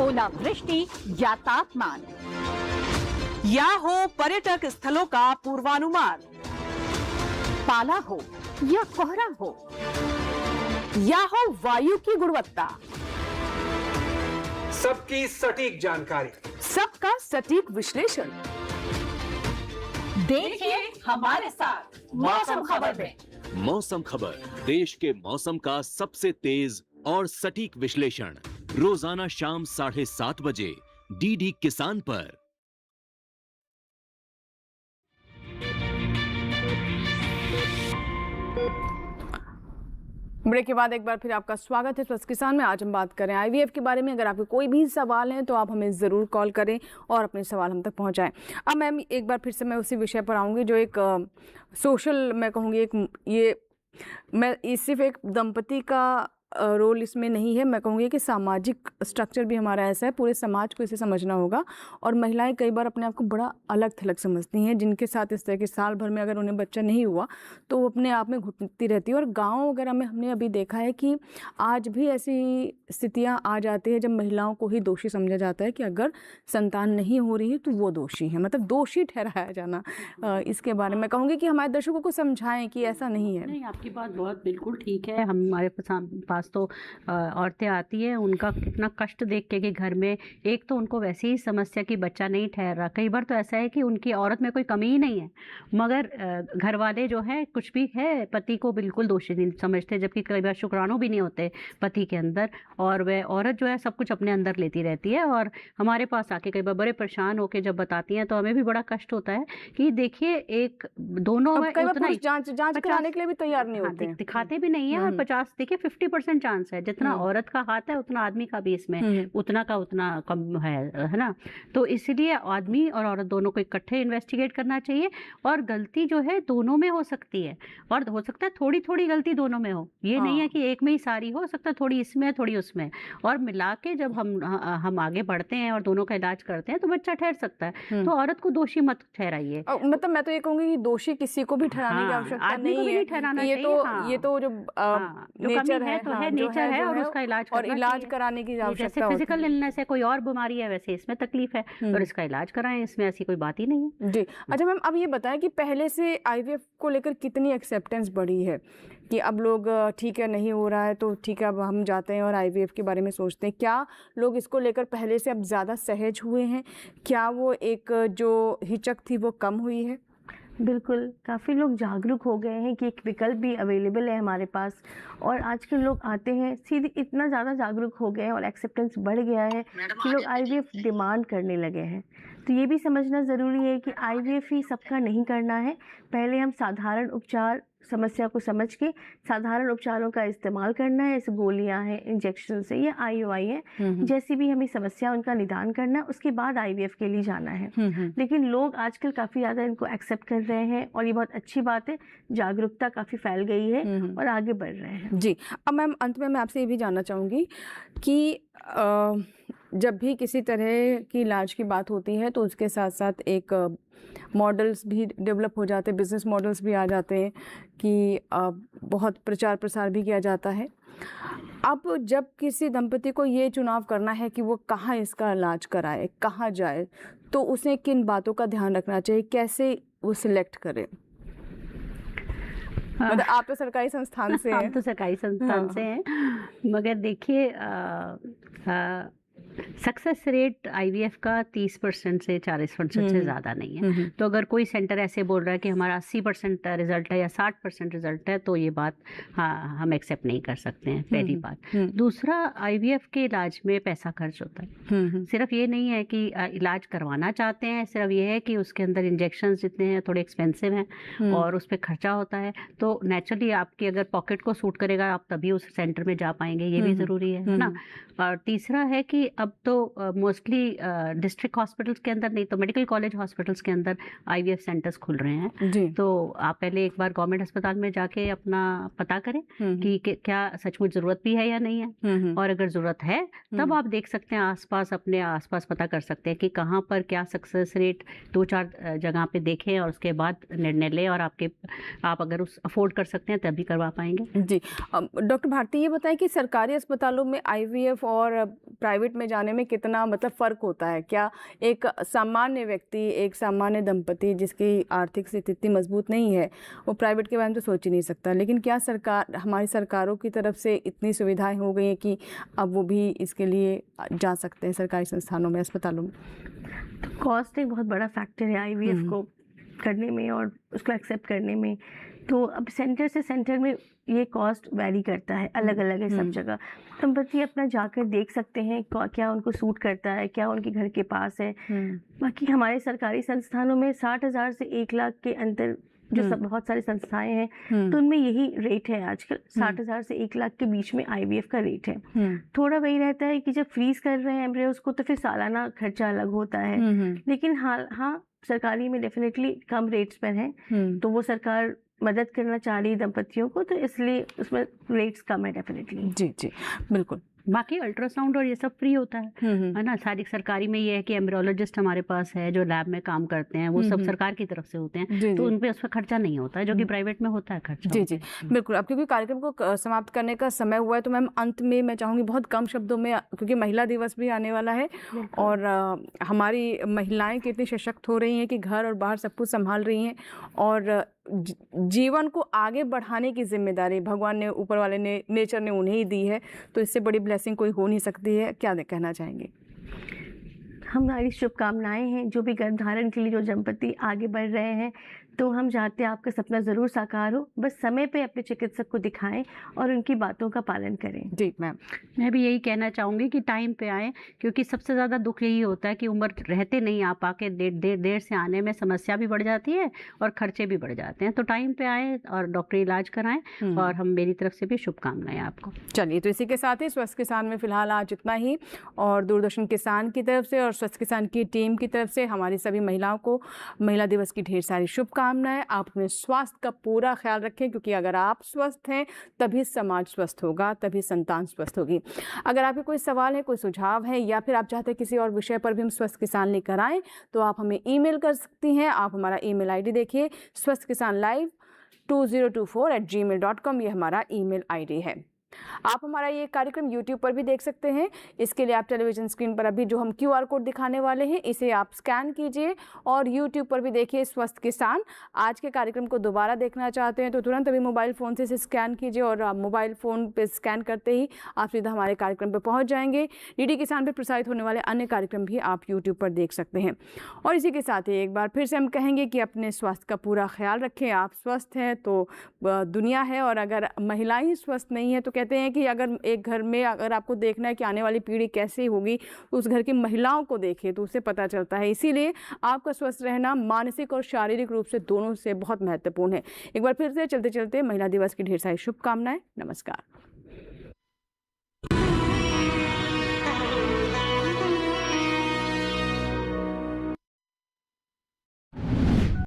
ओलावृष्टि या तापमान, या हो पर्यटक स्थलों का पूर्वानुमान, पाला हो या कोहरा हो, या हो वायु की गुणवत्ता, सबकी सटीक जानकारी, सबका सटीक विश्लेषण। देखिए हमारे साथ मौसम खबर में। मौसम खबर, देश के मौसम का सबसे तेज और सटीक विश्लेषण, रोजाना शाम 7:30 बजे डीडी किसान पर। ब्रेक के बाद एक बार फिर आपका स्वागत है स्वस्थ किसान में। आज हम बात करें आईवीएफ के बारे में। अगर आपके कोई भी सवाल हैं तो आप हमें ज़रूर कॉल करें और अपने सवाल हम तक पहुंचाएं। अब मैम एक बार फिर से मैं उसी विषय पर आऊँगी जो एक सोशल, मैं कहूँगी ये सिर्फ एक दंपति का रोल इसमें नहीं है, मैं कहूँगी कि सामाजिक स्ट्रक्चर भी हमारा ऐसा है, पूरे समाज को इसे समझना होगा। और महिलाएं कई बार अपने आप को बड़ा अलग थलग समझती हैं, जिनके साथ इस तरह के साल भर में अगर उन्हें बच्चा नहीं हुआ तो वो अपने आप में घुटती रहती है। और गाँव वगैरह में हमने अभी देखा है कि आज भी ऐसी स्थितियाँ आ जाती है जब महिलाओं को ही दोषी समझा जाता है कि अगर संतान नहीं हो रही है तो वो दोषी है, मतलब दोषी ठहराया जाना। इसके बारे में कहूँगी कि हमारे दर्शकों को समझाएं कि ऐसा नहीं है। नहीं, आपकी बात बहुत बिल्कुल ठीक है। हमारे पास खास तो औरतें आती हैं, उनका कितना कष्ट देख के कि घर में एक तो उनको वैसे ही समस्या कि बच्चा नहीं ठहरा, कई बार तो ऐसा है कि उनकी औरत में कोई कमी ही नहीं है, मगर घर वाले जो है कुछ भी है पति को बिल्कुल दोषी नहीं समझते, जबकि कई बार शुक्राणु भी नहीं होते पति के अंदर, और वह औरत जो है सब कुछ अपने अंदर लेती रहती है। और हमारे पास आके कई बार बड़े परेशान होके जब बताती हैं तो हमें भी बड़ा कष्ट होता है कि देखिए एक दोनों उतना जांच कराने के लिए भी तैयार नहीं होते, दिखाते भी नहीं है। और 50 देखिए 50% चांस है, जितना औरत का हाथ है उतना आदमी का भी इसमें उतना का उतना कम है ना। तो इसलिए आदमी और औरत दोनों को इकट्ठे इन्वेस्टिगेट करना चाहिए, और गलती जो है दोनों में हो सकती है, और हो सकता है थोड़ी थोड़ी गलती दोनों में हो, ये नहीं है कि एक में ही सारी हो सकता है, थोड़ी इसमें थोड़ी उसमें, और मिला के जब हम आगे बढ़ते हैं और दोनों का इलाज करते हैं तो बच्चा ठहर सकता है। तो औरत को दोषी मत ठहराइए। मतलब मैं तो ये कहूंगी कि दोषी किसी को भी ठहराने की आवश्यकता नहीं है, ठहराना ये तो जो नेचर है तो है नेचर है, और उसका इलाज और इलाज कराने की आवश्यकता जैसे फिजिकल इलनेस है, कोई और बीमारी है वैसे इसमें तकलीफ है, और इसका इलाज कराएं, इसमें ऐसी कोई बात ही नहीं है जी। अच्छा मैम, अब ये बताएं कि पहले से आईवीएफ को लेकर कितनी एक्सेप्टेंस बढ़ी है, कि अब लोग ठीक है नहीं हो रहा है तो ठीक है अब हम जाते हैं और आईवीएफ के बारे में सोचते हैं, क्या लोग इसको लेकर पहले से अब ज़्यादा सहज हुए हैं, क्या वो एक जो हिचक थी वो कम हुई है? बिल्कुल, काफ़ी लोग जागरूक हो गए हैं कि एक विकल्प भी अवेलेबल है हमारे पास, और आजकल लोग आते हैं सीधे, इतना ज़्यादा जागरूक हो गए हैं और एक्सेप्टेंस बढ़ गया है कि लोग आईवीएफ डिमांड करने लगे हैं। तो ये भी समझना ज़रूरी है कि आईवीएफ ही सबका नहीं करना है, पहले हम साधारण उपचार समस्या को समझ के साधारण उपचारों का इस्तेमाल करना है, जैसे गोलियां हैं, इंजेक्शन से या आईओआई है, जैसी भी हमें समस्या उनका निदान करना है, उसके बाद आईवीएफ के लिए जाना है। लेकिन लोग आजकल काफ़ी ज़्यादा इनको एक्सेप्ट कर रहे हैं और ये बहुत अच्छी बात है, जागरूकता काफ़ी फैल गई है और आगे बढ़ रहे हैं जी। अब मैम अंत में मैं आपसे ये भी जानना चाहूँगी कि जब भी किसी तरह की इलाज की बात होती है तो उसके साथ साथ एक मॉडल्स भी डेवलप हो जाते हैं, बिजनेस मॉडल्स भी आ जाते हैं कि बहुत प्रचार प्रसार भी किया जाता है। अब जब किसी दंपति को ये चुनाव करना है कि वो कहाँ इसका इलाज कराए, कहाँ जाए, तो उसे किन बातों का ध्यान रखना चाहिए, कैसे वो सिलेक्ट करे? मतलब आप तो सरकारी संस्थान से हैं। हम तो सरकारी संस्थान से हैं, मगर देखिए सक्सेस रेट आईवीएफ का 30% से 40% से ज़्यादा नहीं है। तो अगर कोई सेंटर ऐसे बोल रहा है कि हमारा 80% रिजल्ट है या 60% रिजल्ट है, तो ये बात हम एक्सेप्ट नहीं कर सकते हैं, पहली बात। दूसरा, आईवीएफ के इलाज में पैसा खर्च होता है। सिर्फ ये नहीं है कि इलाज करवाना चाहते हैं, सिर्फ ये है कि उसके अंदर इंजेक्शन जितने हैं थोड़े एक्सपेंसिव हैं और उस पर खर्चा होता है। तो नेचुरली आपकी अगर पॉकेट को सूट करेगा आप तभी उस सेंटर में जा पाएंगे, ये भी ज़रूरी है ना। और तीसरा है कि अब तो मोस्टली डिस्ट्रिक्ट हॉस्पिटल्स के अंदर नहीं तो मेडिकल कॉलेज हॉस्पिटल्स के अंदर आईवीएफ सेंटर्स खुल रहे हैं। तो आप पहले एक बार गवर्नमेंट अस्पताल में जाके अपना पता करें कि क्या सचमुच ज़रूरत भी है या नहीं है, और अगर ज़रूरत है तब आप देख सकते हैं आसपास, अपने आसपास पता कर सकते हैं कि कहाँ पर क्या सक्सेस रेट, 2-4 जगह पे देखें और उसके बाद निर्णय लें, और आप अगर उस अफोर्ड कर सकते हैं तभी करवा पाएंगे। जी डॉक्टर भारती, ये बताएं कि सरकारी अस्पतालों में आईवीएफ और प्राइवेट में जाने में कितना मतलब फ़र्क होता है? क्या एक सामान्य व्यक्ति, एक सामान्य दंपति जिसकी आर्थिक स्थिति इतनी मजबूत नहीं है, वो प्राइवेट के बारे में तो सोच ही नहीं सकता, लेकिन क्या हमारी सरकारों की तरफ से इतनी सुविधाएं हो गई हैं कि अब वो भी इसके लिए जा सकते हैं सरकारी संस्थानों में, अस्पतालों में? तो कॉस्ट एक बहुत बड़ा फैक्टर है आईवीएफ को करने में और उसको एक्सेप्ट करने में। तो अब सेंटर से सेंटर में ये कॉस्ट वैरी करता है, अलग अलग है सब जगह। दंपति अपना जाकर देख सकते हैं क्या उनको सूट करता है, क्या उनके घर के पास है। बाकी हमारे सरकारी संस्थानों में 60,000 से 1 लाख के अंदर जो बहुत सारी संस्थाएं हैं, तो उनमें यही रेट है आजकल, 60,000 से 1 लाख के बीच में आईवीएफ का रेट है। थोड़ा वही रहता है कि जब फ्रीज कर रहे हैं एम्ब्रियोज को तो फिर सालाना खर्चा अलग होता है, लेकिन हाँ सरकारी में डेफिनेटली कम रेट्स पर है, तो वो सरकार मदद करना चाह रही दंपतियों को, तो इसलिए उसमें रेट्स कम है डेफिनेटली। जी जी बिल्कुल। बाकी अल्ट्रासाउंड और ये सब फ्री होता है ना। सारी सरकारी में ये है कि एम्ब्रियोलॉजिस्ट हमारे पास है जो लैब में काम करते हैं, वो सब सरकार की तरफ से होते हैं, तो उन पे उस पर खर्चा नहीं होता है, जो कि प्राइवेट में होता है खर्चा। जी जी बिल्कुल। अब क्योंकि कार्यक्रम को समाप्त करने का समय हुआ है, तो मैम अंत में मैं चाहूँगी बहुत कम शब्दों में, क्योंकि महिला दिवस भी आने वाला है और हमारी महिलाएँ कितनी सशक्त हो रही हैं कि घर और बाहर सब कुछ संभाल रही हैं, और जीवन को आगे बढ़ाने की जिम्मेदारी भगवान ने, ऊपर वाले ने, नेचर ने उन्हें ही दी है, तो इससे बड़ी ब्लेसिंग कोई हो नहीं सकती है। क्या कहना चाहेंगे? हमारी शुभकामनाएं हैं जो भी गर्भधारण के लिए जो दंपति आगे बढ़ रहे हैं, तो हम चाहते हैं आपका सपना ज़रूर साकार हो। बस समय पे अपने चिकित्सक को दिखाएं और उनकी बातों का पालन करें। जी मैम, मैं भी यही कहना चाहूँगी कि टाइम पे आएँ, क्योंकि सबसे ज़्यादा दुख यही होता है कि उम्र रहते नहीं आ पाके देर से आने में समस्या भी बढ़ जाती है और खर्चे भी बढ़ जाते हैं। तो टाइम पे आएँ और डॉक्टरी इलाज कराएँ, और हम मेरी तरफ से भी शुभकामनाएं आपको। चलिए, तो इसी के साथ ही स्वस्थ किसान में फ़िलहाल आज इतना ही, और दूरदर्शन किसान की तरफ से और स्वस्थ किसान की टीम की तरफ से हमारी सभी महिलाओं को महिला दिवस की ढेर सारी शुभकामनाएं। आप अपने स्वास्थ्य का पूरा ख्याल रखें, क्योंकि अगर आप स्वस्थ हैं तभी समाज स्वस्थ होगा, तभी संतान स्वस्थ होगी। अगर आपके कोई सवाल है, कोई सुझाव है, या फिर आप चाहते हैं किसी और विषय पर भी हम स्वस्थ किसान लेकर आएँ, तो आप हमें ईमेल कर सकती हैं। आप हमारा ईमेल आईडी देखिए, swasthkisanlive2024@gmail.com, ये हमारा ईमेल आईडी है। आप हमारा ये कार्यक्रम YouTube पर भी देख सकते हैं। इसके लिए आप टेलीविज़न स्क्रीन पर अभी जो हम QR कोड दिखाने वाले हैं, इसे आप स्कैन कीजिए और YouTube पर भी देखिए स्वस्थ किसान। आज के कार्यक्रम को दोबारा देखना चाहते हैं तो तुरंत अभी मोबाइल फ़ोन से इसे स्कैन कीजिए, और मोबाइल फ़ोन पे स्कैन करते ही आप सीधा हमारे कार्यक्रम पर पहुँच जाएंगे। DD किसान पर प्रसारित होने वाले अन्य कार्यक्रम भी आप YouTube पर देख सकते हैं। और इसी के साथ ही एक बार फिर से हम कहेंगे कि अपने स्वास्थ्य का पूरा ख्याल रखें। आप स्वस्थ हैं तो दुनिया है, और अगर महिलाएँ स्वस्थ नहीं है तो कहते हैं कि अगर एक घर में अगर आपको देखना है कि आने वाली पीढ़ी कैसी होगी, तो उस घर की महिलाओं को देखें तो उससे पता चलता है। इसीलिए आपका स्वस्थ रहना मानसिक और शारीरिक रूप से दोनों से बहुत महत्वपूर्ण है। एक बार फिर से चलते चलते महिला दिवस की ढेर सारी शुभकामनाएं। नमस्कार।